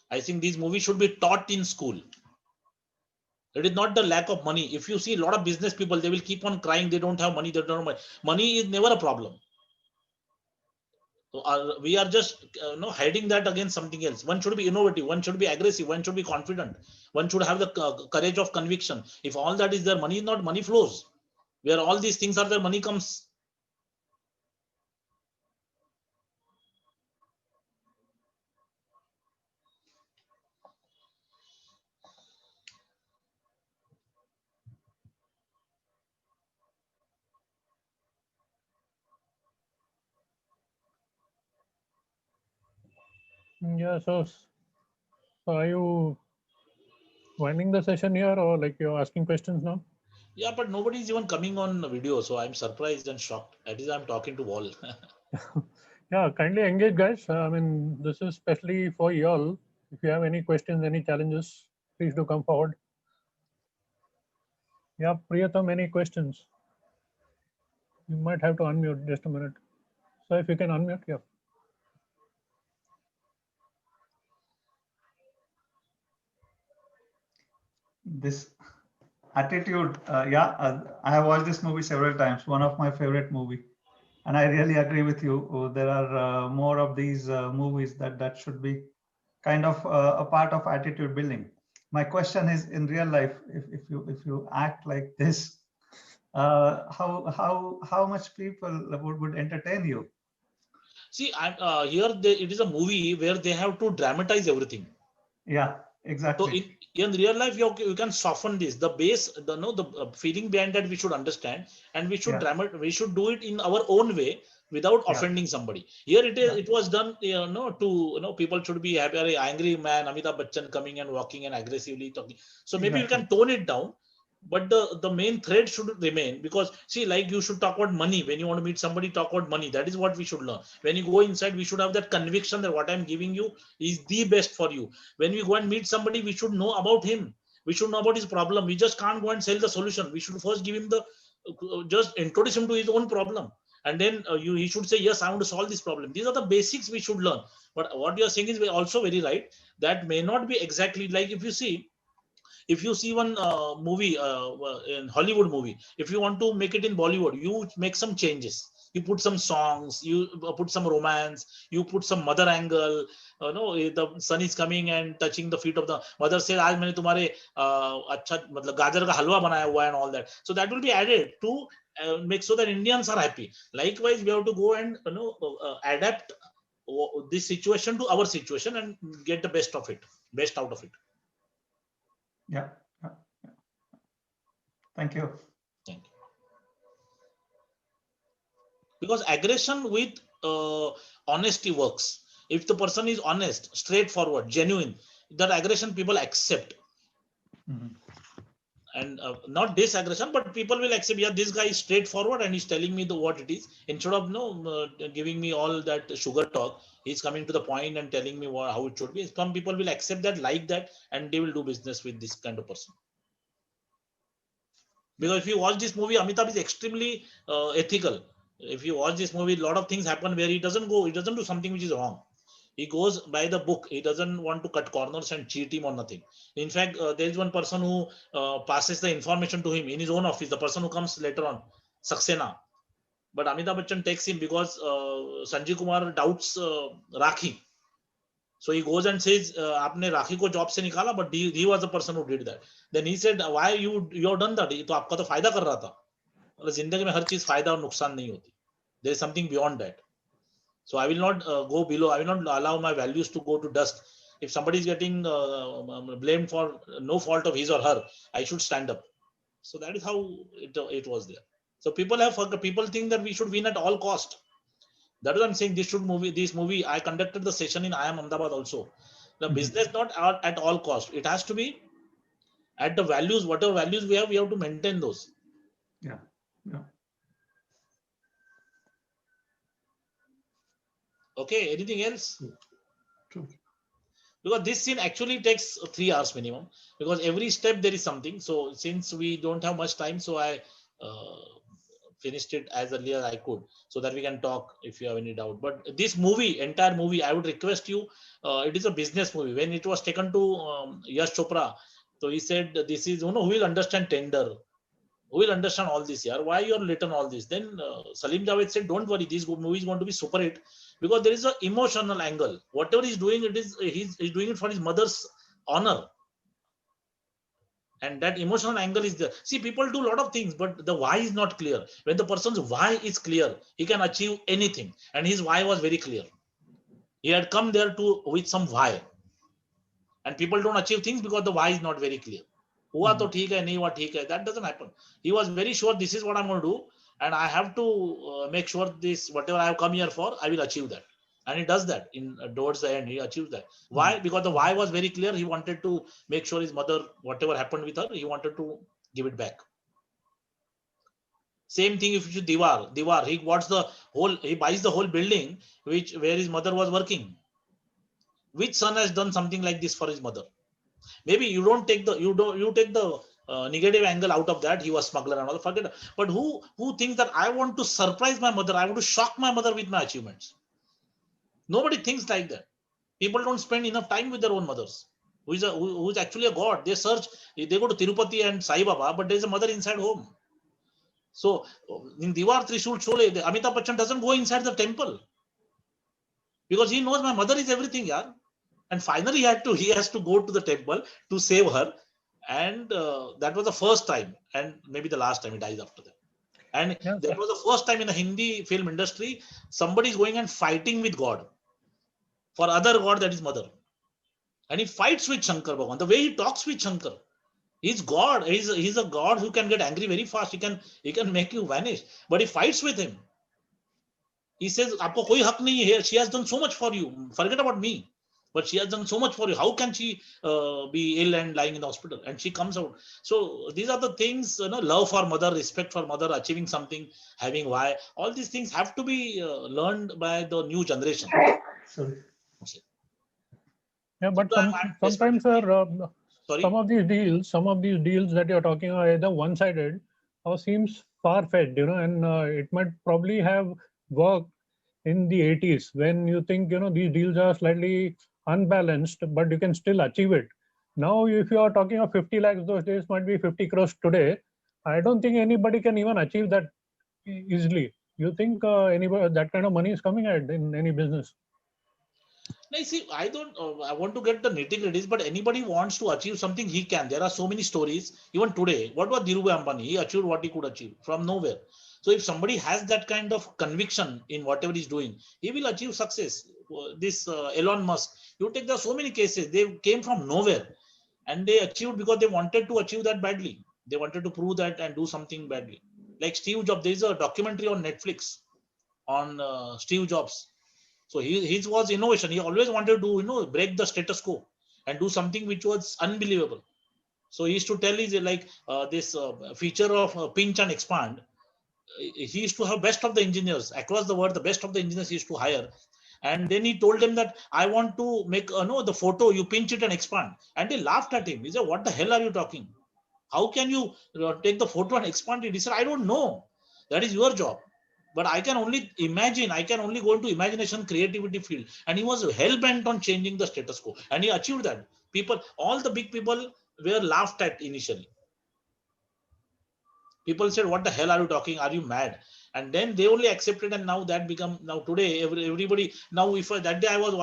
I think these movies should be taught in school. It is not the lack of money. If you see a lot of business people, they will keep on crying, they don't have money, they don't have money. Money is never a problem. So we are just hiding that against something else. One should be innovative, one should be aggressive, one should be confident, one should have the courage of conviction. If all that is there, money is not, money flows. Where all these things are there, money comes.
Yeah, so are you winding the session here, or like you're asking questions now?
Yeah, but nobody is even coming on video, so I'm surprised and shocked. That is, I'm talking to all.
Yeah, kindly engage, guys. I mean, this is especially for you all. If you have any questions, any challenges, please do come forward. Yeah, Priyatam, any questions? You might have to unmute, just a minute. So if you can unmute, yeah.
This attitude, I have watched this movie several times, one of my favorite movie, and I really agree with you. There are more of these movies that should be kind of a part of attitude building. My question is, in real life, if you act like this, how much people would entertain you?
See, here it is a movie where they have to dramatize everything.
Yeah, exactly.
So in real life, you can soften this. The base, the feeling behind that we should understand, and we should we should do it in our own way without offending somebody. Here it was done, people should be happy. An angry man, Amitabh Bachchan coming and walking and aggressively talking. So maybe you can tone it down, but the main thread should remain, because see, like, you should talk about money. When you want to meet somebody, talk about money. That is what we should learn. When you go inside, we should have that conviction that what I'm giving you is the best for you. When we go and meet somebody, we should know about him. We should know about his problem. We just can't go and sell the solution. We should first give him just introduce him to his own problem. And then he should say, yes, I want to solve this problem. These are the basics we should learn. But what you're saying is also very right. That may not be exactly like, if you see one movie in Hollywood movie, if you want to make it in Bollywood, you make some changes. You put some songs, you put some romance, you put some mother angle. The son is coming and touching the feet of the mother, says, "Aaj maine tumhare अच्छा मतलब गाजर का हलवा बनाया हुआ," and all that. So that will be added to make so that Indians are happy. Likewise, we have to go and adapt this situation to our situation and get the best out of it.
Yeah. Thank you.
Thank you. Because aggression with honesty works. If the person is honest, straightforward, genuine, that aggression people accept. And not disaggression, but people will accept, yeah, this guy is straightforward and he's telling me what it is. Instead of giving me all that sugar talk, he's coming to the point and telling me how it should be. Some people will accept that, like that, and they will do business with this kind of person. Because if you watch this movie, Amitabh is extremely ethical. If you watch this movie, a lot of things happen where he doesn't do something which is wrong. He goes by the book. He doesn't want to cut corners and cheat him or nothing. In fact, there is one person who passes the information to him in his own office, the person who comes later on, Saxena. But Amitabh Bachchan takes him because Sanjay Kumar doubts Rakhi. So he goes and says, "Aapne Rakhi ko job se nikala," but he was the person who did that. Then he said, "Why you have done that? तो आपका तो फायदा कर रहा था." मतलब जिंदगी में हर चीज फायदा और नुकसान नहीं होती. There is something beyond that. So I will not go below. I will not allow my values to go to dust. If somebody is getting blamed for no fault of his or her, I should stand up. So that is how it was there. So people think that we should win at all cost. That is what I'm saying. This movie. I conducted the session in IIM Ahmedabad also. The business not at all cost. It has to be at the values. Whatever values we have to maintain those.
Yeah.
Okay, anything else?
True.
Because this scene actually takes 3 hours minimum, because every step there is something. So since we don't have much time, so I finished it as early as I could, so that we can talk if you have any doubt. But this entire movie, I would request you, it is a business movie. When it was taken to Yash Chopra, so he said, this is, who will understand tender? Who will understand all this here? Why you are written all this? Then Salim Javed said, don't worry, this movie is going to be super hit, because there is an emotional angle. Whatever he's doing, he's doing it for his mother's honor. And that emotional angle is there. See, people do a lot of things, but the why is not clear. When the person's why is clear, he can achieve anything. And his why was very clear. He had come there with some why. And people don't achieve things because the why is not very clear. Hua to theek hai, nahi hua theek hai. That doesn't happen. He was very sure, this is what I'm going to do, and I have to make sure this, whatever I have come here for, I will achieve that. And he does that towards the end. He achieves that. Why? Because the why was very clear. He wanted to make sure his mother, whatever happened with her, he wanted to give it back. Same thing if you Diwar. He buys the whole building where his mother was working. Which son has done something like this for his mother? Maybe you take the negative angle out of that. He was smuggler and all. Forget it. But who thinks that I want to surprise my mother? I want to shock my mother with my achievements. Nobody thinks like that. People don't spend enough time with their own mothers. Who is actually a god? They go to Tirupati and Sai Baba, but there is a mother inside home. So in Diwar Trishul Chole, Amitabh Bachchan doesn't go inside the temple, because he knows my mother is everything, yaar. And finally he has to go to the temple to save her. And that was the first time, and maybe the last time. He dies after that. And that was the first time in the Hindi film industry, somebody is going and fighting with God for other god, that is mother. And he fights with Shankar Bhagavan. The way he talks with Shankar, he's God. He's a God who can get angry very fast. He can make you vanish. But he fights with him. He says, "Aapko koi hak nahi hai. She has done so much for you. Forget about me. But she has done so much for you. How can she be ill and lying in the hospital?" And she comes out. So these are the things, love for mother, respect for mother, achieving something, having why. All these things have to be learned by the new generation.
Sorry.
Yeah, but sometimes, sir, some of these deals that you're talking are either one-sided or seems far-fetched, and it might probably have worked in the 80s when you think, these deals are slightly unbalanced, but you can still achieve it. Now, if you are talking of 50 lakhs, those days might be 50 crores today. I don't think anybody can even achieve that easily. You think anybody that kind of money is coming at in any business?
Now, see, I want to get the nitty-gritties, but anybody wants to achieve something, he can. There are so many stories. Even today, what was Dhirubhai Ambani? He achieved what he could achieve from nowhere. So if somebody has that kind of conviction in whatever he's doing, he will achieve success. This Elon Musk, there are so many cases. They came from nowhere and they achieved because they wanted to achieve that badly. They wanted to prove that and do something badly. Like Steve Jobs, there's a documentary on Netflix on Steve Jobs. So his was innovation. He always wanted to break the status quo and do something which was unbelievable. So he used to tell this feature of pinch and expand. He used to have best of the engineers across the world. The best of the engineers he used to hire. And then he told them that I want to make the photo, you pinch it and expand. And they laughed at him. He said, "What the hell are you talking? How can you take the photo and expand it?" He said, "I don't know. That is your job." But I can only imagine, I can only go into imagination, creativity field. And he was hell-bent on changing the status quo. And he achieved that. People, all the big people were laughed at initially. People said, what the hell are you talking? Are you mad? And then they only accepted, and now that become, now today everybody, now if that day I was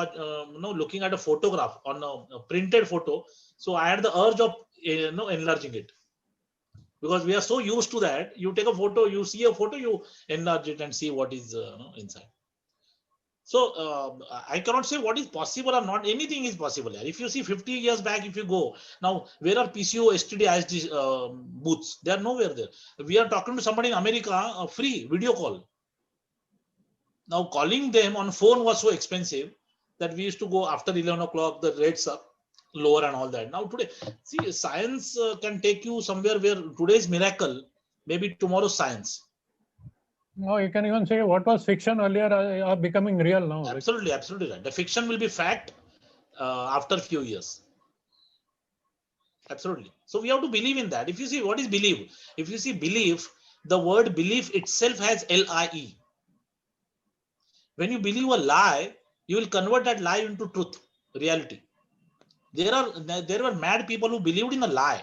looking at a photograph on a printed photo, so I had the urge of enlarging it, because we are so used to that. You take a photo, you see a photo, you enlarge it and see what is inside. So I cannot say what is possible or not. Anything is possible. If you see 50 years back, if you go now, where are PCO, STD, ISD booths? They are nowhere there. We are talking to somebody in America, free video call. Now calling them on phone was so expensive that we used to go after 11 o'clock. The rates are lower and all that. Now today, see, science can take you somewhere where today's miracle, maybe tomorrow's science.
No, you can even say what was fiction earlier are becoming real now.
Absolutely, absolutely right. The fiction will be fact after a few years. Absolutely. So we have to believe in that. If you see what is believe, if you see belief, the word belief itself has L-I-E. When you believe a lie, you will convert that lie into truth, reality. There were mad people who believed in a lie,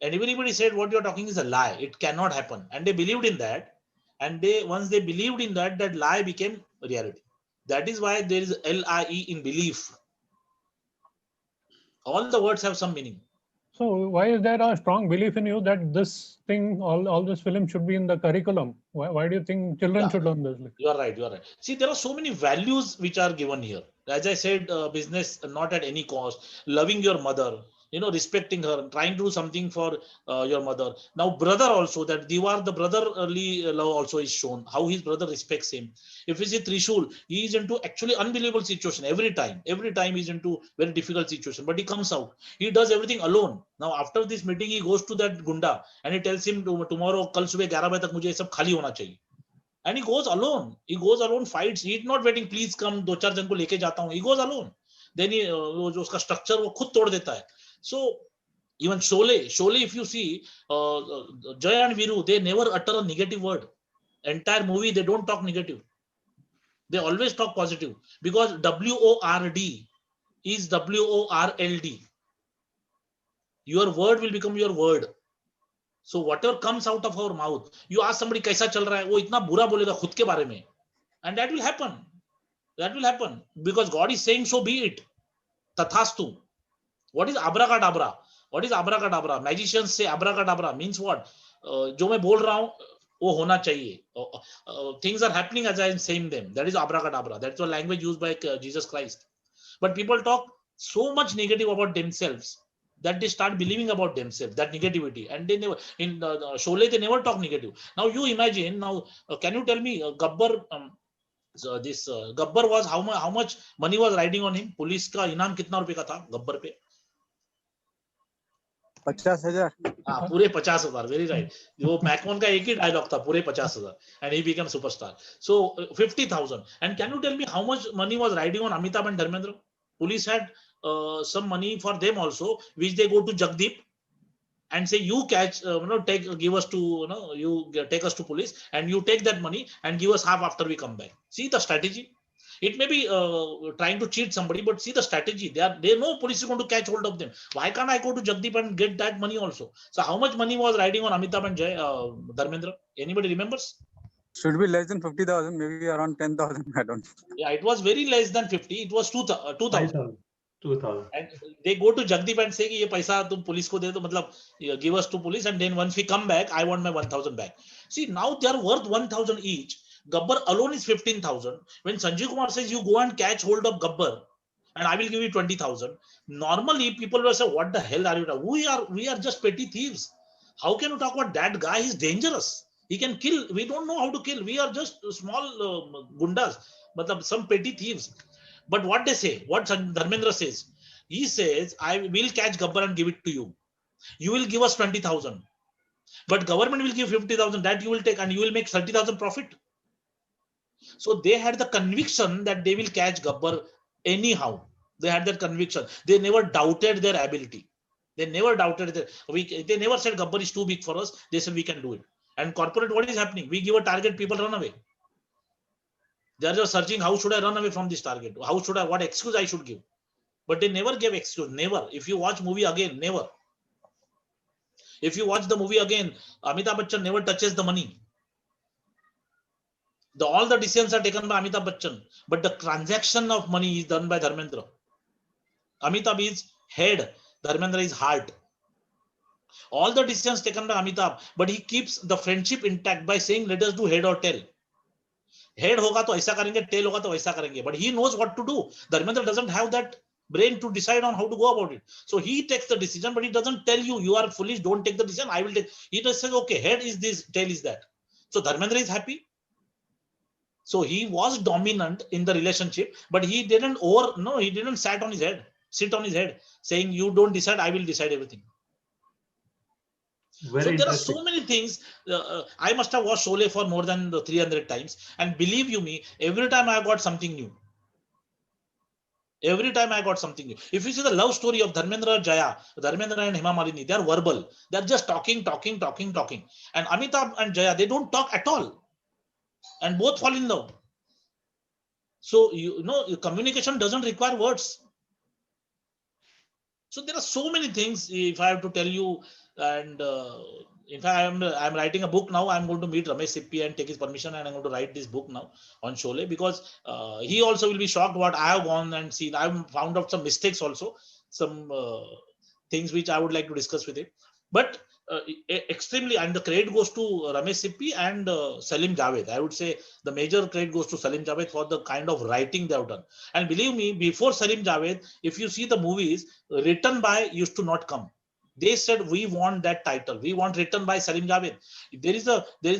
and everybody said what you're talking is a lie. It cannot happen, and they believed in that. And once they believed in that, that lie became reality. That is why there is L-I-E in belief. All the words have some meaning.
So why is there a strong belief in you that this thing, all this film should be in the curriculum? Why do you think children should learn this?
You are right. You are right. See, there are so many values which are given here. As I said, business not at any cost, loving your mother, respecting her, trying to do something for your mother. Now, brother also, that Diwar, the brotherly love also is shown, how his brother respects him. If you see Trishul, he is into actually unbelievable situation every time. Every time he's into very difficult situation, but he comes out. He does everything alone. Now, after this meeting, he goes to that Gunda and he tells him tomorrow, kal subah 11 baje tak mujhe sab khali hona chahiye. And he goes alone. He goes alone, fights. He's not waiting. Please come, 2-4 जन को लेके जाता हूँ. He goes alone. Then he जो उसका structure वो खुद तोड़ देता है. So even Sholay, if you see, Jay and Viru, they never utter a negative word. Entire movie, they don't talk negative. They always talk positive, because W-O-R-D is W-O-R-L-D. Your word will become your word. So whatever comes out of our mouth, you ask somebody कैसा चल रहा है, वो इतना बुरा बोलेगा खुद के बारे में, and that will happen. That will happen because God is saying, so be it. Tathastu. What is abracadabra? What is abracadabra? Magicians say abracadabra means what? जो मैं बोल रहा हूँ वो होना चाहिए. Things are happening as I am saying them. That is abracadabra. That's the language used by Jesus Christ. But people talk so much negative about themselves that they start believing about themselves, that negativity, and they never, in Sholay, they never talk negative. Now you imagine, now can you tell me, Gabbar, Gabbar was, how much money was riding on him? Police का इनाम कितना रुपए का था गब्बर पे?
50,000.
हाँ, पूरे 50,000. Very right. वो मैकमोहन का एक ही डायलॉग था, पूरे 50,000, and he became superstar. So 50,000. And can you tell me how much money was riding on Amitabh and Dharmendra? Police had some money for them also, which they go to Jagdeep and say, you catch, give us to, you take us to police, and you take that money and give us half after we come back. See the strategy. It may be trying to cheat somebody, but see the strategy. They know police is going to catch hold of them. Why can't I go to Jagdeep and get that money also? So how much money was riding on Amitabh and Dharmendra? Anybody remembers?
Should be less than 50,000, maybe around 10,000. I don't know.
Yeah, it was very less than 50. It was 2,000.
2,000.
And they go to Jagdeep and say, "ये पैसा तुम police को दे दो, मतलब give us to police, and then once we come back, I want my 1,000 back." See, now they are worth 1,000 each. Gabbar alone is 15,000. When Sanjay Kumar says, "You go and catch hold of Gabbar, and I will give you 20,000," normally people will say, "What the hell are you talking? We are just petty thieves. How can you talk about that guy? He's dangerous. He can kill. We don't know how to kill. We are just small gundas, मतलब some petty thieves." But what they say, what Dharmendra says, he says, "I will catch Gabbar and give it to you. You will give us 20,000. But government will give 50,000, that you will take, and you will make 30,000 profit." So they had the conviction that they will catch Gabbar anyhow. They had that conviction. They never doubted their ability. They never doubted they never said Gabbar is too big for us. They said we can do it. And corporate, what is happening? We give a target, people run away. They are just searching, how should I run away from this target? How should I, what excuse I should give? But they never gave excuse, never. If you watch movie again, never. If you watch the movie again, Amitabh Bachchan never touches the money. All the decisions are taken by Amitabh Bachchan, but the transaction of money is done by Dharmendra. Amitabh is head, Dharmendra is heart. All the decisions taken by Amitabh, but he keeps the friendship intact by saying, let us do head or tail. Head hoga to aisa karenge, tail hoga to aisa karenge. But he knows what to do. Dharmendra doesn't have that brain to decide on how to go about it. So he takes the decision, but he doesn't tell you, you are foolish, don't take the decision, I will take. He just says, okay, head is this, tail is that. So Dharmendra is happy. So he was dominant in the relationship, but he didn't he didn't sit on his head saying, you don't decide, I will decide everything.
Very
so there are so many things. I must have watched Sholay for more than 300 times. And believe you me, every time I got something new. Every time I got something new. If you see the love story of Dharmendra Jaya, Dharmendra and Hema Malini, they are verbal. They are just talking. And Amitabh and Jaya, they don't talk at all. And both fall in love. So, communication doesn't require words. So there are so many things, if I have to tell you, and in fact, I'm writing a book now. I'm going to meet Ramesh Sippy and take his permission, and I'm going to write this book now on Sholay, because he also will be shocked what I have gone and seen. I've found out some mistakes also, some things which I would like to discuss with him. But extremely, and the credit goes to Ramesh Sippy and Salim Javed. I would say the major credit goes to Salim Javed for the kind of writing they have done. And believe me, before Salim Javed, if you see the movies, written by used to not come. They said, we want that title. We want written by Salim Javed. There is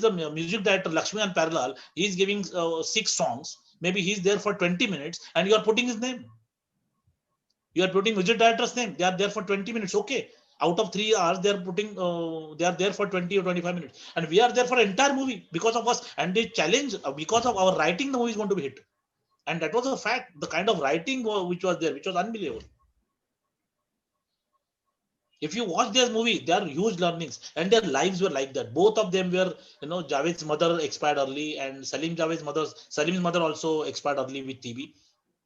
a music director, Lakshmi Parallel. He is giving 6 songs. Maybe he's there for 20 minutes and you are putting his name. You are putting music director's name. They are there for 20 minutes. Okay. Out of 3 hours, they are putting, they are there for 20 or 25 minutes. And we are there for entire movie because of us. And they challenge, because of our writing, the movie is going to be hit. And that was a fact. The kind of writing which was there, which was unbelievable. If you watch their movie, there are huge learnings, and their lives were like that. Both of them were, Javed's mother expired early, and Salim's mother also expired early with TB.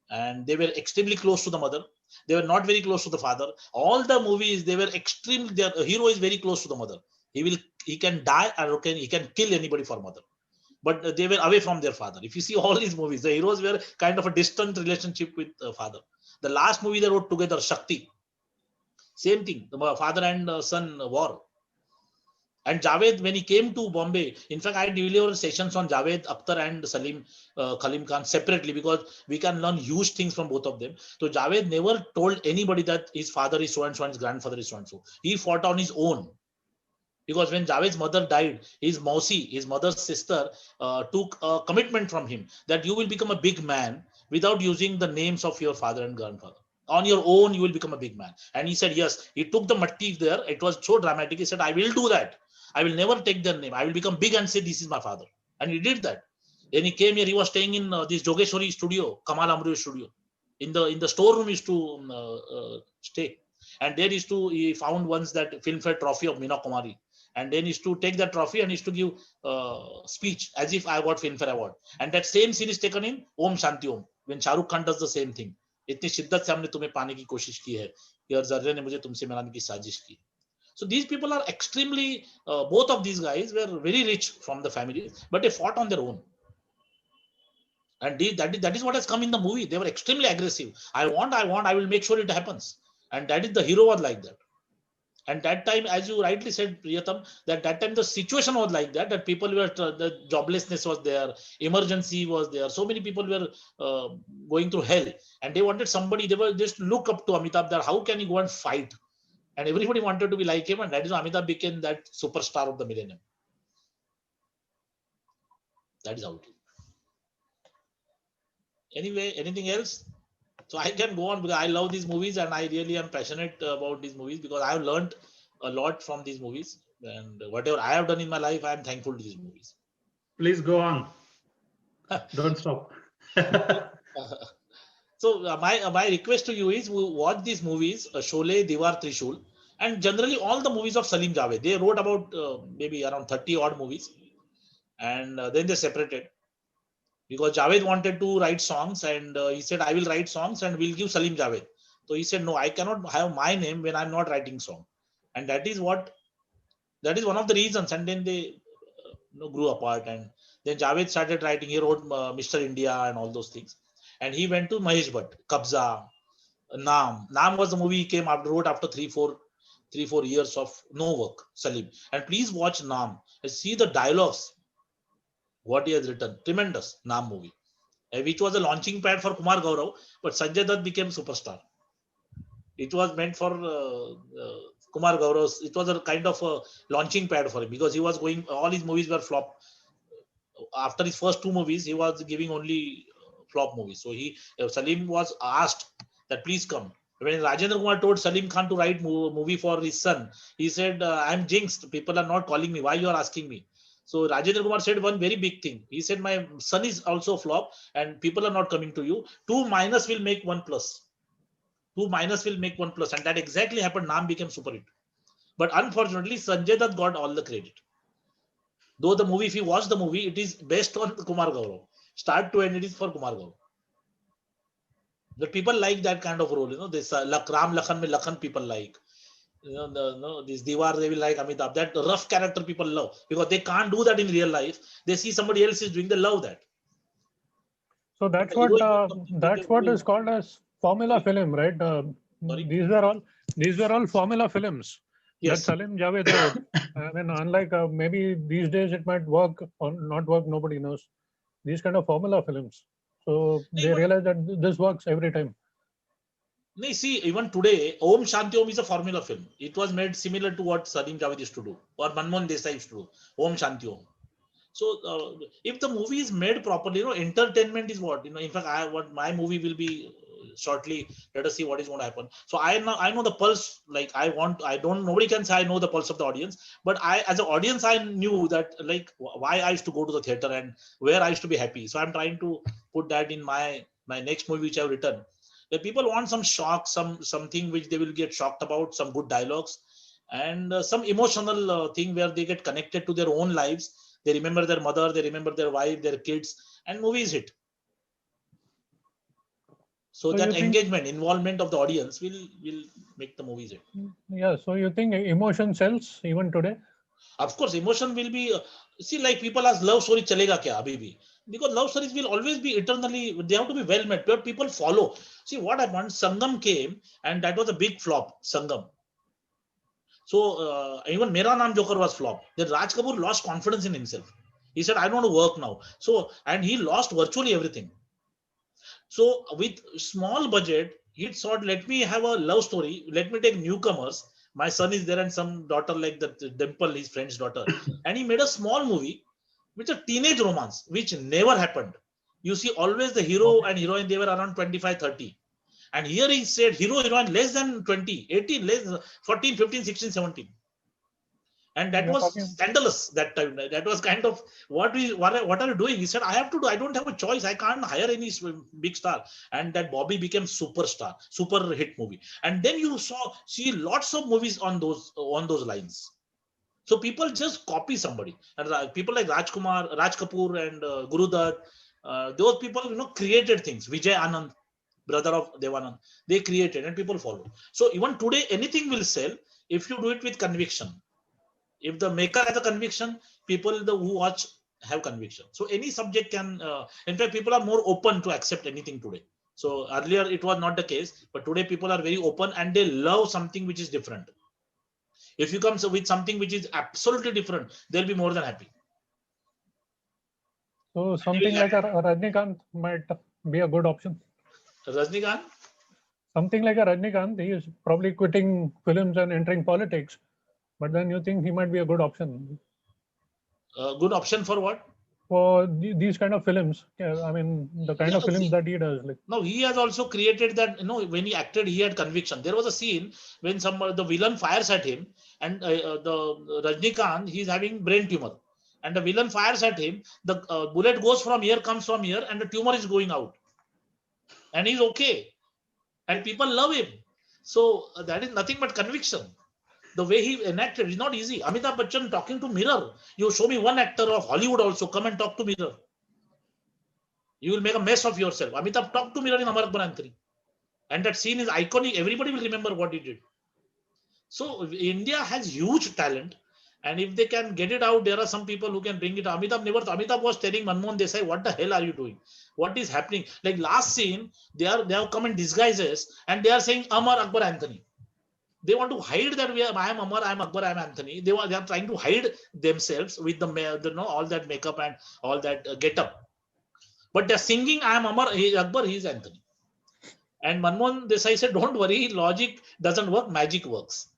And they were extremely close to the mother. They were not very close to the father. All the movies, they were extremely, their hero is very close to the mother. He can die, or he can kill anybody for mother. But they were away from their father. If you see all these movies, the heroes were kind of a distant relationship with father. The last movie they wrote together, Shakti, same thing, the father and son war. And Javed, when he came to Bombay, in fact, I delivered sessions on Javed Akhtar and Salim Khalim Khan separately, because we can learn huge things from both of them. So Javed never told anybody that his father is so and so and his grandfather is so and so. He fought on his own. Because when Javed's mother died, his Mausi, his mother's sister, took a commitment from him that you will become a big man without using the names of your father and grandfather. On your own, you will become a big man. And he said, yes. He took the matti there. It was so dramatic. He said, I will do that. I will never take their name. I will become big and say, this is my father. And he did that. When he came here, he was staying in this Jogeshwari studio, Kamal Amru studio. In the storeroom, he used to stay. And there he found once that Filmfare trophy of Meena Kumari. And then he used to take that trophy and he used to give speech as if I got Filmfare award. And that same scene is taken in Om Shanti Om, when Shah Rukh Khan does the same thing. इतनी शिद्दत से हमने तुम्हें पाने की कोशिश की है कि और जर्रे ने मुझे तुमसे मिलाने की साजिश की. So these people are extremely, both of these guys were very rich from the family, but they fought on their own. And that is what has come in the movie. They were extremely aggressive. I will make sure it happens. And that is, the hero was like that. And that time, as you rightly said, Priyatam, that time the situation was like that people were, the joblessness was there, emergency was there. So many people were going through hell, and they wanted somebody, they were just look up to Amitabh, that how can he go and fight? And everybody wanted to be like him, and that is how Amitabh became that superstar of the millennium. That is how it is. Anyway, anything else? So I can go on, because I love these movies and I really am passionate about these movies, because I have learned a lot from these movies, and whatever I have done in my life, I am thankful to these movies.
Please go on. Don't stop.
So my request to you is, watch these movies, Sholay, Diwar, Trishul, and generally all the movies of Salim Javed. They wrote about maybe around 30 odd movies, and then they separated. because Javed wanted to write songs, and he said, I will write songs and we'll give Salim Javed. So he said, no, I cannot have my name when I'm not writing song. And that is one of the reasons. And then they grew apart. And then Javed started writing. He wrote Mr. India and all those things. And he went to Mahesh Bhatt, Kabza, Naam. Naam was the movie he wrote after 3-4 years of no work, Salim. And please watch Naam and see the dialogues, what he has written. Tremendous, Naam movie, which was a launching pad for Kumar Gaurav, but Sanjay Dutt became superstar. It was meant for Kumar Gaurav. It was a kind of a launching pad for him, because he was going, all his movies were flop. After his first 2 movies, he was giving only flop movies. So Salim was asked that please come. When Rajendra Kumar told Salim Khan to write movie for his son, he said, I'm jinxed. People are not calling me. Why you are asking me? So Rajendra Kumar said one very big thing. He said, my son is also a flop and people are not coming to you. 2 minus will make 1 plus. 2 minus will make 1 plus. And that exactly happened. Naam became super hit. But unfortunately, Sanjay Dutt got all the credit. Though the movie, if you watch the movie, it is based on Kumar Gaurav. Start to end, it is for Kumar Gaurav. But people like that kind of role, this Ram Lakhan mein Lakhan people like. This Diwar, they will like Amitabh. That rough character people love, because they can't do that in real life. They see somebody else is doing, they love that.
So that's what is called as formula film, right? These were all formula films. Yes. That Salim Javed wrote. I mean, unlike maybe these days it might work or not work, nobody knows. These kind of formula films. So they realize that this works every time.
No, see, even today, Om Shanti Om is a formula film. It was made similar to what Salim Javed used to do, or Manmohan Desai used to do. Om Shanti Om. So if the movie is made properly, entertainment is what, in fact, what my movie will be shortly. Let us see what is going to happen. So I know the pulse. Like nobody can say I know the pulse of the audience, but as an audience, I knew that why I used to go to the theater and where I used to be happy. So I'm trying to put that in my next movie which I've written. The people want some shock, something which they will get shocked about, some good dialogues, and some emotional thing where they get connected to their own lives. They remember their mother, they remember their wife, their kids, and movies hit. So that engagement, involvement of the audience will make the movies hit.
Yeah. So you think emotion sells even today?
Of course, emotion will be. See, like people ask, love story chalega kya abhi bhi? Because love stories will always be eternally. They have to be well made, but people follow. See what happened? Sangam came, and that was a big flop. Sangam. So even Mera Naam Joker was flop. Then Raj Kapoor lost confidence in himself. He said, I don't want to work now. So, and he lost virtually everything. So with small budget, he thought, let me have a love story. Let me take newcomers. My son is there and some daughter like the Dimple, his friend's daughter. And he made a small movie with a teenage romance, which never happened. You see, always the hero and heroine, they were around 25, 30. And here he said hero, heroine less than 20, 18, less than 14, 15, 16, 17. And that was scandalous that time. That was kind of, what are you doing? He said, I have to do, I don't have a choice. I can't hire any big star. And that Bobby became superstar, super hit movie. And then you see lots of movies on those lines. So people just copy somebody. And people like Raj Kapoor and Guru Dutt, those people, created things. Vijay Anand, brother of Devanand, they created and people follow. So even today, anything will sell if you do it with conviction. If the maker has a conviction, people who watch have conviction. So any subject can, in fact, people are more open to accept anything today. So earlier it was not the case, but today people are very open and they love something which is different. If you come with something which is absolutely different, they'll be more than happy.
So something like a Rajnikant might be a good option.
Rajnikant?
Something like a Rajnikant, he is probably quitting films and entering politics. But then you think he might be a good option?
Good option for what?
For these kind of films. I mean, the kind of films that he does.
No, he has also created that, when he acted, he had conviction. There was a scene when the villain fires at him and the Rajnikant, he's having brain tumor. And the villain fires at him. The bullet goes from here, comes from here, and the tumor is going out. And he's okay. And people love him. So that is nothing but conviction. The way he enacted is not easy. Amitabh Bachchan talking to mirror. You show me one actor of Hollywood also, come and talk to mirror. You will make a mess of yourself. Amitabh talked to mirror in Amar Akbar Anthony. And that scene is iconic. Everybody will remember what he did. So India has huge talent. And if they can get it out, there are some people who can bring it. Amitabh was telling Manmohan Desai, what the hell are you doing? What is happening? Like last scene, they have come in disguises and they are saying Amar Akbar Anthony. They want to hide that I am Amar, I am Akbar, I am Anthony. They are trying to hide themselves with all that makeup and all that get-up. But they're singing, I am Amar, he is Akbar, he is Anthony. And Manmohan Desai said, don't worry, logic doesn't work, magic works.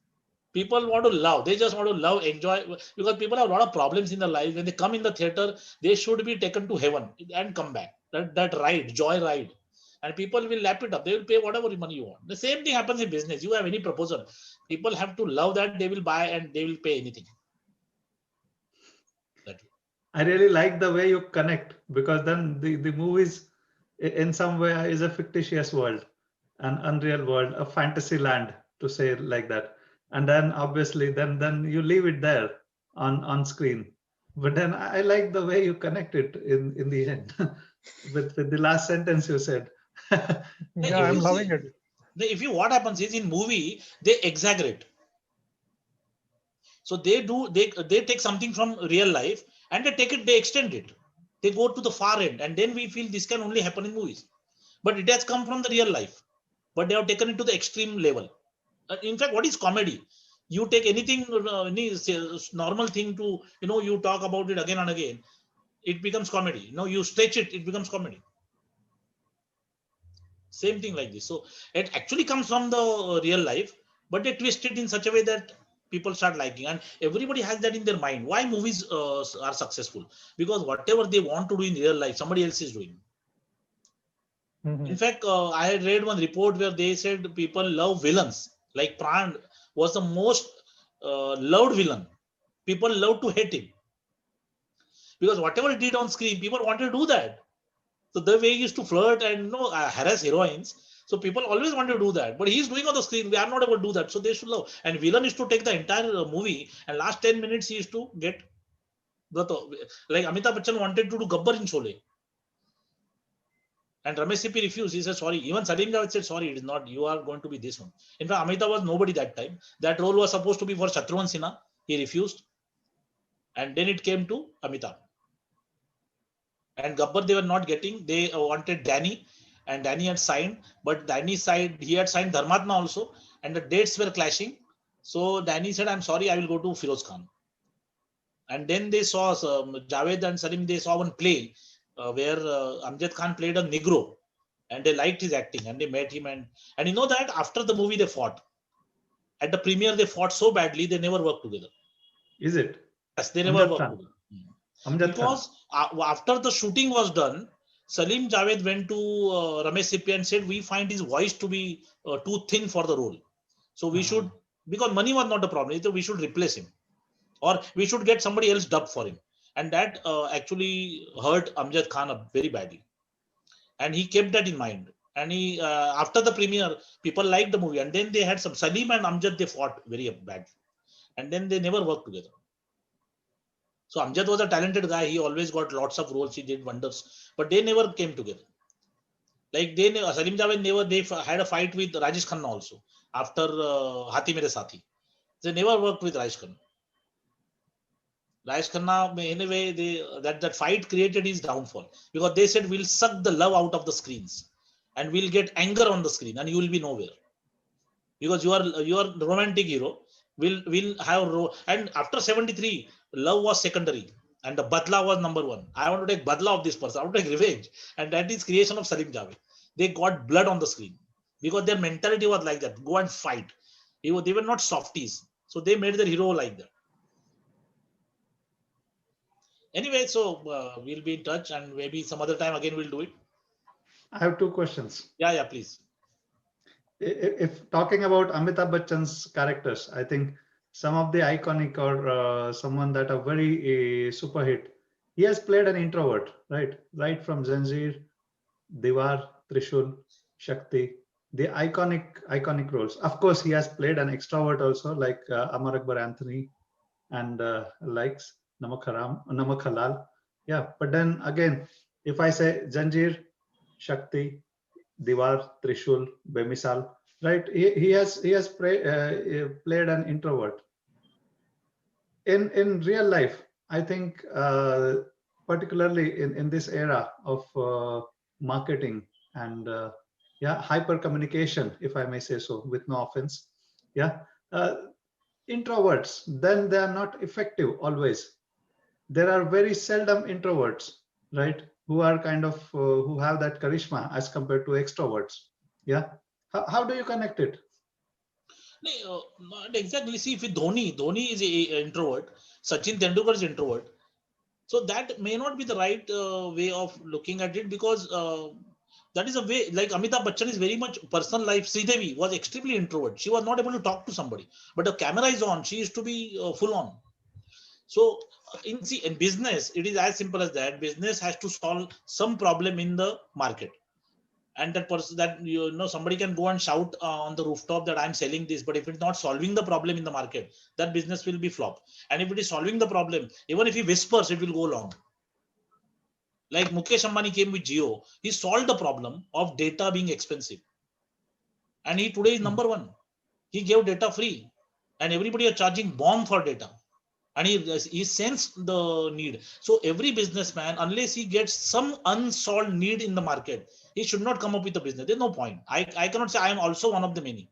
People want to love. They just want to love, enjoy, because people have a lot of problems in their life. When they come in the theater, they should be taken to heaven and come back. That ride, joy ride. And people will lap it up. They will pay whatever money you want. The same thing happens in business. You have any proposal. People have to love that. They will buy and they will pay anything.
I really like the way you connect, because then the movies in some way is a fictitious world, an unreal world, a fantasy land, to say it like that. And then obviously then you leave it there on screen. But then I like the way you connect it in the end with the last sentence you said.
Yeah, I'm loving it.
What happens is in movie, they exaggerate. So they take something from real life and they extend it. They go to the far end, and then we feel this can only happen in movies. But it has come from the real life. But they have taken it to the extreme level. In fact, what is comedy? You take anything, any normal thing to, you talk about it again and again, it becomes comedy. You stretch it, it becomes comedy. Same thing like this. So it actually comes from the real life, but they twist it in such a way that people start liking, and everybody has that in their mind. Why movies are successful? Because whatever they want to do in real life, somebody else is doing. In fact, I had read one report where they said people love villains. Like Pran was the most loved villain. People love to hate him. Because whatever he did on screen, people wanted to do that. So the way he used to flirt and harass heroines, so people always want to do that. But he's doing on the screen. We are not able to do that. So they should love. And villain is to take the entire movie, and last 10 minutes he is to get like Amitabh Bachchan wanted to do Gabbar in Sholay. And Ramesh Sippy refused. He said, sorry. Even Salim Javed said, sorry, it is not. You are going to be this one. In fact, Amitabh was nobody that time. That role was supposed to be for Shatrughan Sinha. He refused. And then it came to Amitabh. And Gabbar they were not getting. They wanted Danny. And Danny had signed. But Danny side, he had signed Dharmatma also. And the dates were clashing. So Danny said, I'm sorry, I will go to Firoz Khan. And then they saw Javed and Salim, they saw one play. Where Amjad Khan played a Negro, and they liked his acting, and they met him, and you know that after the movie they fought. At the premiere they fought so badly they never worked together.
Is it?
Yes, they never worked together. Because after the shooting was done, Salim Javed went to Ramesh Sippy and said, we find his voice to be too thin for the role. So we should, because money was not a problem, we should replace him. Or we should get somebody else dubbed for him. And that actually hurt Amjad Khan very badly. And he kept that in mind. And he, after the premiere, people liked the movie. And then they had some Salim and Amjad, they fought very badly. And then they never worked together. So Amjad was a talented guy. He always got lots of roles. He did wonders. But they never came together. Like Salim Javed they had a fight with Rajesh Khanna also. After Hathi Mere Saathi. They never worked with Rajesh Khanna. Rajesh Khanna, in a way, that fight created his downfall, because they said we'll suck the love out of the screens and we'll get anger on the screen and you will be nowhere, because you are the romantic hero. We'll have and after 73, love was secondary and the badla was number one. I want to take badla of this person. I want to take revenge, and that is creation of Salim Javed. They got blood on the screen because their mentality was like that. Go and fight. They were not softies, so they made their hero like that. Anyway, so we'll be in touch, and maybe some other time again we'll do it.
I have two questions.
Yeah, please.
If talking about Amitabh Bachchan's characters, I think some of the iconic or someone that are very super hit, he has played an introvert, right? Right from Zanjeer, Diwar, Trishul, Shakti, the iconic roles. Of course, he has played an extrovert also, like Amar Akbar Anthony and likes. Namak Halal. Yeah, but then again, If I say Janjeer, Shakti, Diwar, Trishul, Bemisal, right? He has played an introvert. In real life, I think particularly in this era of marketing and hyper communication, if I may say so, with no offense, introverts, then they are not effective always. There are very seldom introverts, right, who are kind of who have that charisma as compared to extroverts. How do you connect it?
Not exactly. See, if Dhoni is a introvert, Sachin Tendulkar is introvert. So that may not be the right way of looking at it, because that is a way, like Amitabh Bachchan is very much personal life. Sridevi was extremely introvert. She was not able to talk to somebody, but the camera is on. She used to be full on. So in business, it is as simple as that. Business has to solve some problem in the market. And that person, that somebody can go and shout on the rooftop that I'm selling this, but if it's not solving the problem in the market, that business will be flop. And if it is solving the problem, even if he whispers, it will go long. Like Mukesh Ambani came with Jio, he solved the problem of data being expensive, and he today is number one. He gave data free, and everybody are charging bomb for data, and he sensed the need. So every businessman, unless he gets some unsolved need in the market, he should not come up with a business. There's no point. I cannot say I am also one of the many.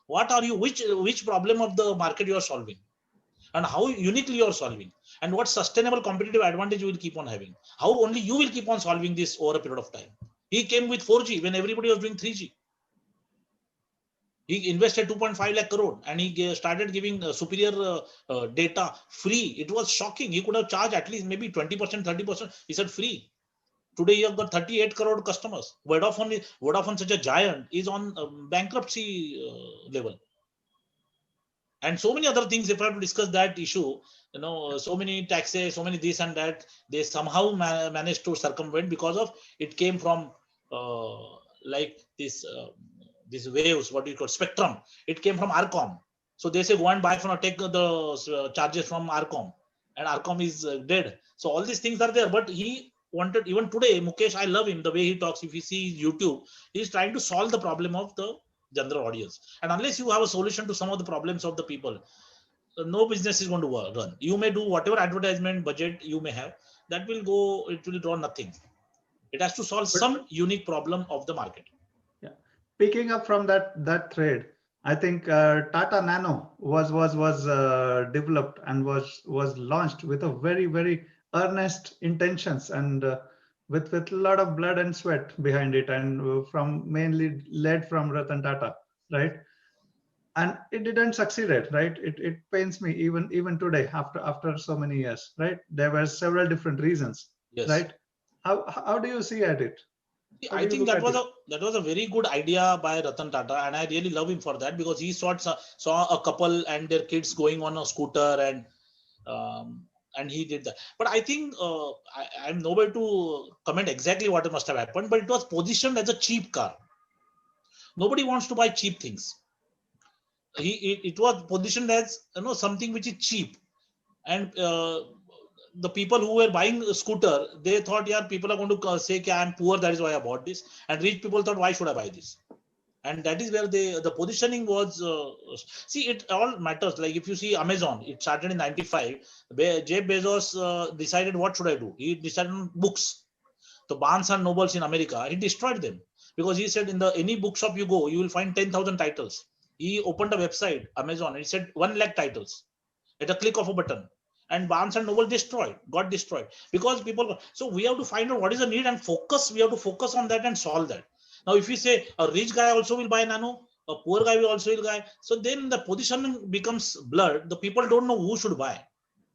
What are you? Which problem of the market you are solving, and how uniquely you are solving, and what sustainable competitive advantage you will keep on having? How only you will keep on solving this over a period of time? He came with 4G when everybody was doing 3G. He invested 2.5 lakh crore and he started giving superior data free. It was shocking. He could have charged at least maybe 20%, 30%. He said free. Today you have got 38 crore customers. Vodafone, such a giant, is on bankruptcy level. And so many other things. If I have to discuss that issue, so many taxes, so many this and that, they somehow managed to circumvent, because of it came from like this waves, what do you call, spectrum. It came from Arcom. So they say go and buy from, take the charges from Arcom, and Arcom is dead. So all these things are there, but he wanted, even today, Mukesh, I love him, the way he talks. If you see YouTube, he's trying to solve the problem of the general audience. And unless you have a solution to some of the problems of the people, no business is going to run. You may do whatever advertisement budget you may have, that will go, it will draw nothing. It has to solve some unique problem of the market.
Yeah, picking up from that thread, I think Tata Nano was developed and was launched with a very, very earnest intentions, and with a lot of blood and sweat behind it, and mainly led from Ratan Tata, right? And it didn't succeed, right? It pains me even today, after so many years, right? There were several different reasons, yes, right? How do you see at it?
I think that was a very good idea by Ratan Tata, and I really love him for that, because he saw a couple and their kids going on a scooter, and he did that. But I think I'm nowhere to comment exactly what must have happened, but it was positioned as a cheap car. Nobody wants to buy cheap things. It was positioned as something which is cheap, and the people who were buying a scooter, they thought, yeah, people are going to say, I'm poor, that is why I bought this. And rich people thought, why should I buy this? And that is where the positioning was. See, it all matters. Like if you see Amazon, it started in 95. Jeff Bezos decided, what should I do? He decided on books. The Barnes and Nobles in America, he destroyed them, because he said, in any bookshop you go, you will find 10,000 titles. He opened a website, Amazon, and he said 1 lakh titles at a click of a button. And Barnes and Noble got destroyed because people. So we have to find out what is the need and focus. We have to focus on that and solve that. Now, if we say a rich guy also will buy Nano, a poor guy will also buy. So then the position becomes blurred. The people don't know who should buy,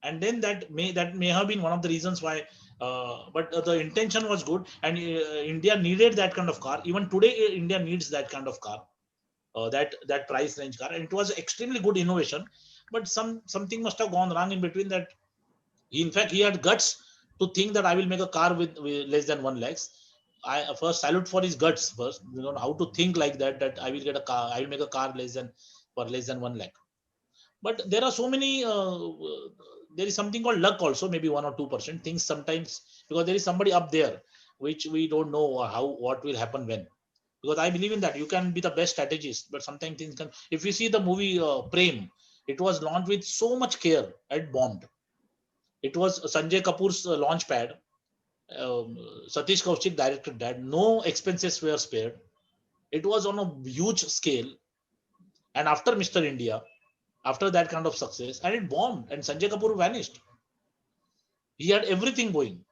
and then that may have been one of the reasons why. But the intention was good, and India needed that kind of car. Even today, India needs that kind of car, that price range car, and it was extremely good innovation. But something must have gone wrong in between that. In fact, he had guts to think that I will make a car with less than 1 lakh. I first salute for his guts first, how to think like that I will get a car, I will make a car for less than 1 lakh. But there are so many, there is something called luck also, maybe 1 or 2% things sometimes, because there is somebody up there which we don't know what will happen when. Because I believe in that. You can be the best strategist, but sometimes things can. If you see the movie Prem, it was launched with so much care and bombed. It was Sanjay Kapoor's launch pad. Satish Kaushik directed that. No expenses were spared. It was on a huge scale. And after Mr. India, after that kind of success, and it bombed, and Sanjay Kapoor vanished. He had everything going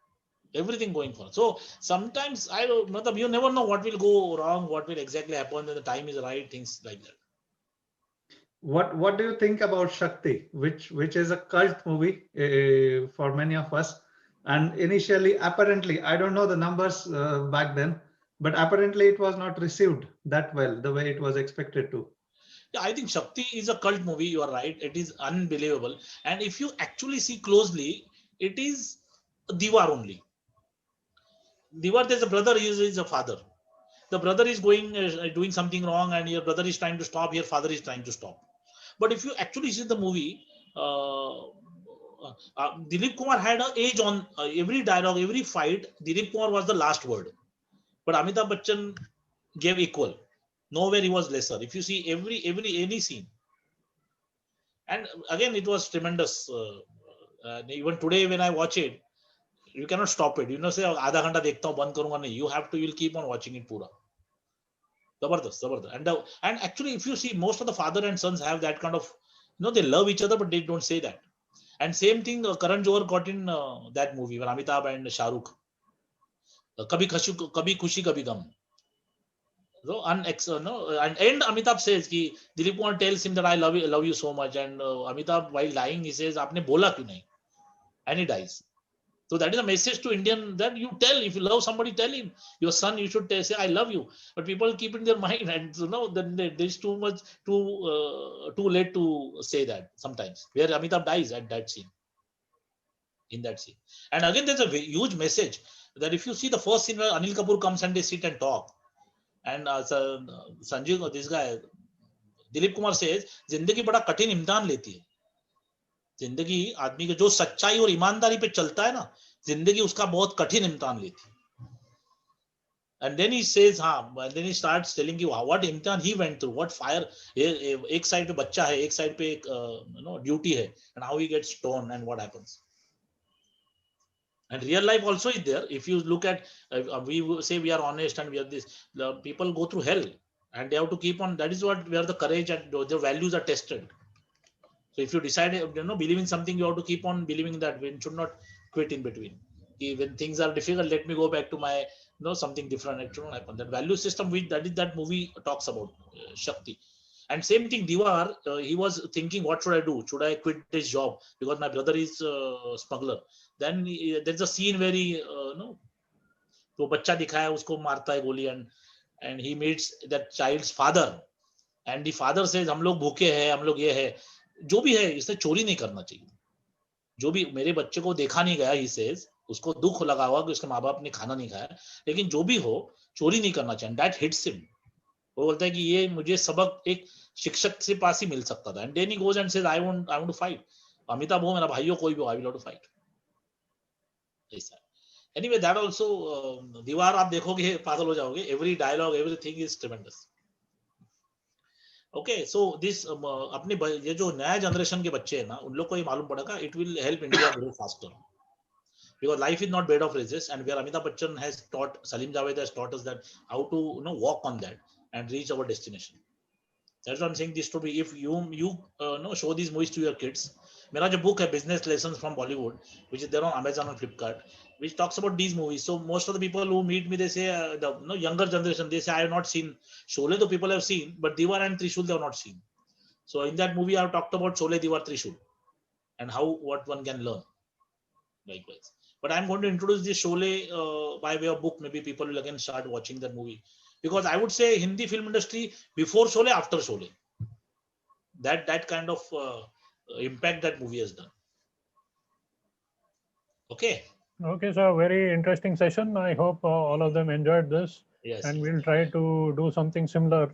for. So sometimes I don't know, you never know what will go wrong, what will exactly happen when the time is right, things like that.
What do you think about Shakti, which is a cult movie for many of us? And initially, apparently, I don't know the numbers back then, but apparently it was not received that well the way it was expected to.
Yeah, I think Shakti is a cult movie. You are right. It is unbelievable. And if you actually see closely, it is Diwar only. Diwar, there's a brother, he is a father. The brother is going doing something wrong, and your brother is trying to stop. Your father is trying to stop. But if you actually see the movie, Dilip Kumar had an age on every dialogue, every fight. Dilip Kumar was the last word, but Amitabh Bachchan gave equal. Nowhere he was lesser. If you see any scene, and again it was tremendous. Even today when I watch it, you cannot stop it. You know, say आधा घंटा देखता हूँ बंद करूँगा नहीं. You will keep on watching it पूरा. Zabardast. And actually, if you see, most of the father and sons have that kind of, they love each other, but they don't say that. And same thing, Karan Johar got in that movie when Amitabh and Shah Rukh. Kabhi Khushi Kabhi Gum. So, and Amitabh says ki Dilip Kumar tells him that I love you so much, and Amitabh, while dying, he says, "Aapne bola kyun nahi?" And he dies. So that is a message to Indian, that you tell, if you love somebody, tell him. Your son, you should say, I love you. But people keep it in their mind, and then there's too late to say that sometimes, where Amitabh dies at that scene, in that scene. And again, there's a huge message that if you see the first scene where Anil Kapoor comes and they sit and talk, and Sanjay, this guy, Dilip Kumar says, जिंदगी बड़ा कठिन इम्तिहान लेती है. जिंदगी आदमी के जो सच्चाई और ईमानदारी पे चलता है ना, जिंदगी उसका बहुत कठिन इम्तिहान लेती है. And then he says, and then he starts telling you what imtihan he went through, what fire. एक side पे बच्चा है, एक side पे duty है, and how he gets stoned and what happens. And real life also is there. If you look at, we say we are honest and we are this, the people go through hell, and they have to keep on. That is where the courage and the values are tested. So if you decide, believe in something, you have to keep on believing that. We should not quit in between. When things are difficult, let me go back to my, something different. It should not happen. That value system, that movie talks about, Shakti. And same thing, Diwar, he was thinking, what should I do? Should I quit this job because my brother is a smuggler? Then there's a scene where he, तो बच्चा दिखाया, उसको मारता है गोली, and he meets that child's father, and the father says, हम लोग भूखे हैं, हम लोग ये है, जो भी है, इससे चोरी नहीं करना चाहिए. जो भी मेरे बच्चे को देखा नहीं गया, he says, उसको दुख लगा हुआ कि उसके माँ बाप ने खाना नहीं खाया, लेकिन जो भी हो, चोरी नहीं करना चाहिए. That hits him. वो बोलता है कि ये मुझे सबक एक शिक्षक से पास ही मिल सकता था. And then he goes and says, I want to fight. Amitabh हो, मेरा भाई हो, कोई भी हो, I will have to fight. Anyway, that also, दीवार आप देखोगे पागल हो जाओगे. Every dialogue, everything is tremendous. Okay, so this अपने ये जो नया जनरेशन के बच्चे हैं ना, उन लोग को ये मालूम पड़ेगा, it will help India grow faster. Because life is not bed of roses, and where Amitabh Bachchan has taught, Salim Javed has taught us that how to walk on that and reach our destination. That's what I'm saying. This to be, if you show these movies to your kids. मेरा जो book है Business Lessons from Bollywood, which is there on Amazon and Flipkart, which talks about these movies. So most of the people who meet me, they say, the younger generation, they say, I have not seen Sholay. The people have seen, but Diwar and Trishul they have not seen. So in that movie, I have talked about Sholay, Diwar, Trishul, and what one can learn. Likewise, but I'm going to introduce this Sholay by way of book. Maybe people will again start watching that movie, because I would say Hindi film industry before Sholay, after Sholay, that kind of impact that movie has done. Okay,
so very interesting session. I hope all of them enjoyed this.
Yes,
and we'll try to do something similar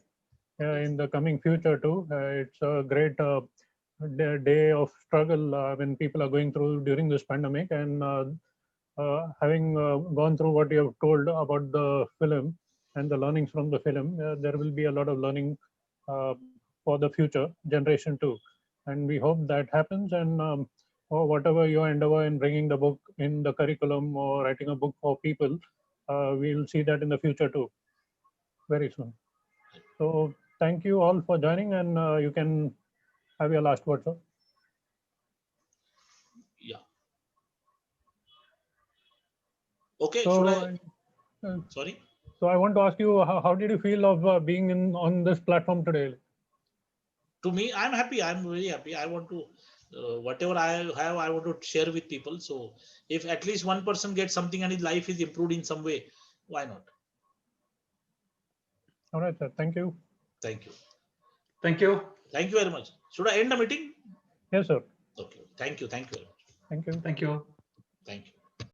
in the coming future too. It's a great day of struggle when people are going through during this pandemic, and having gone through what you have told about the film and the learnings from the film, there will be a lot of learning for the future generation too. And we hope that happens. And or whatever your endeavor in bringing the book in the curriculum or writing a book for people, we'll see that in the future too, very soon. So thank you all for joining, and you can have your last word, sir.
Yeah. Okay.
So,
Should I? Sorry.
So I want to ask you, how did you feel of being on this platform today?
To me, I'm happy. I'm very happy. I want to, whatever I have, I want to share with people. So if at least one person gets something and his life is improved in some way, why not?
All right, sir. Thank you.
Thank you.
Thank you.
Thank you very much. Should I end the meeting?
Yes, sir.
Okay. Thank you. Thank you very much.
Thank you.
Thank you.
Thank you.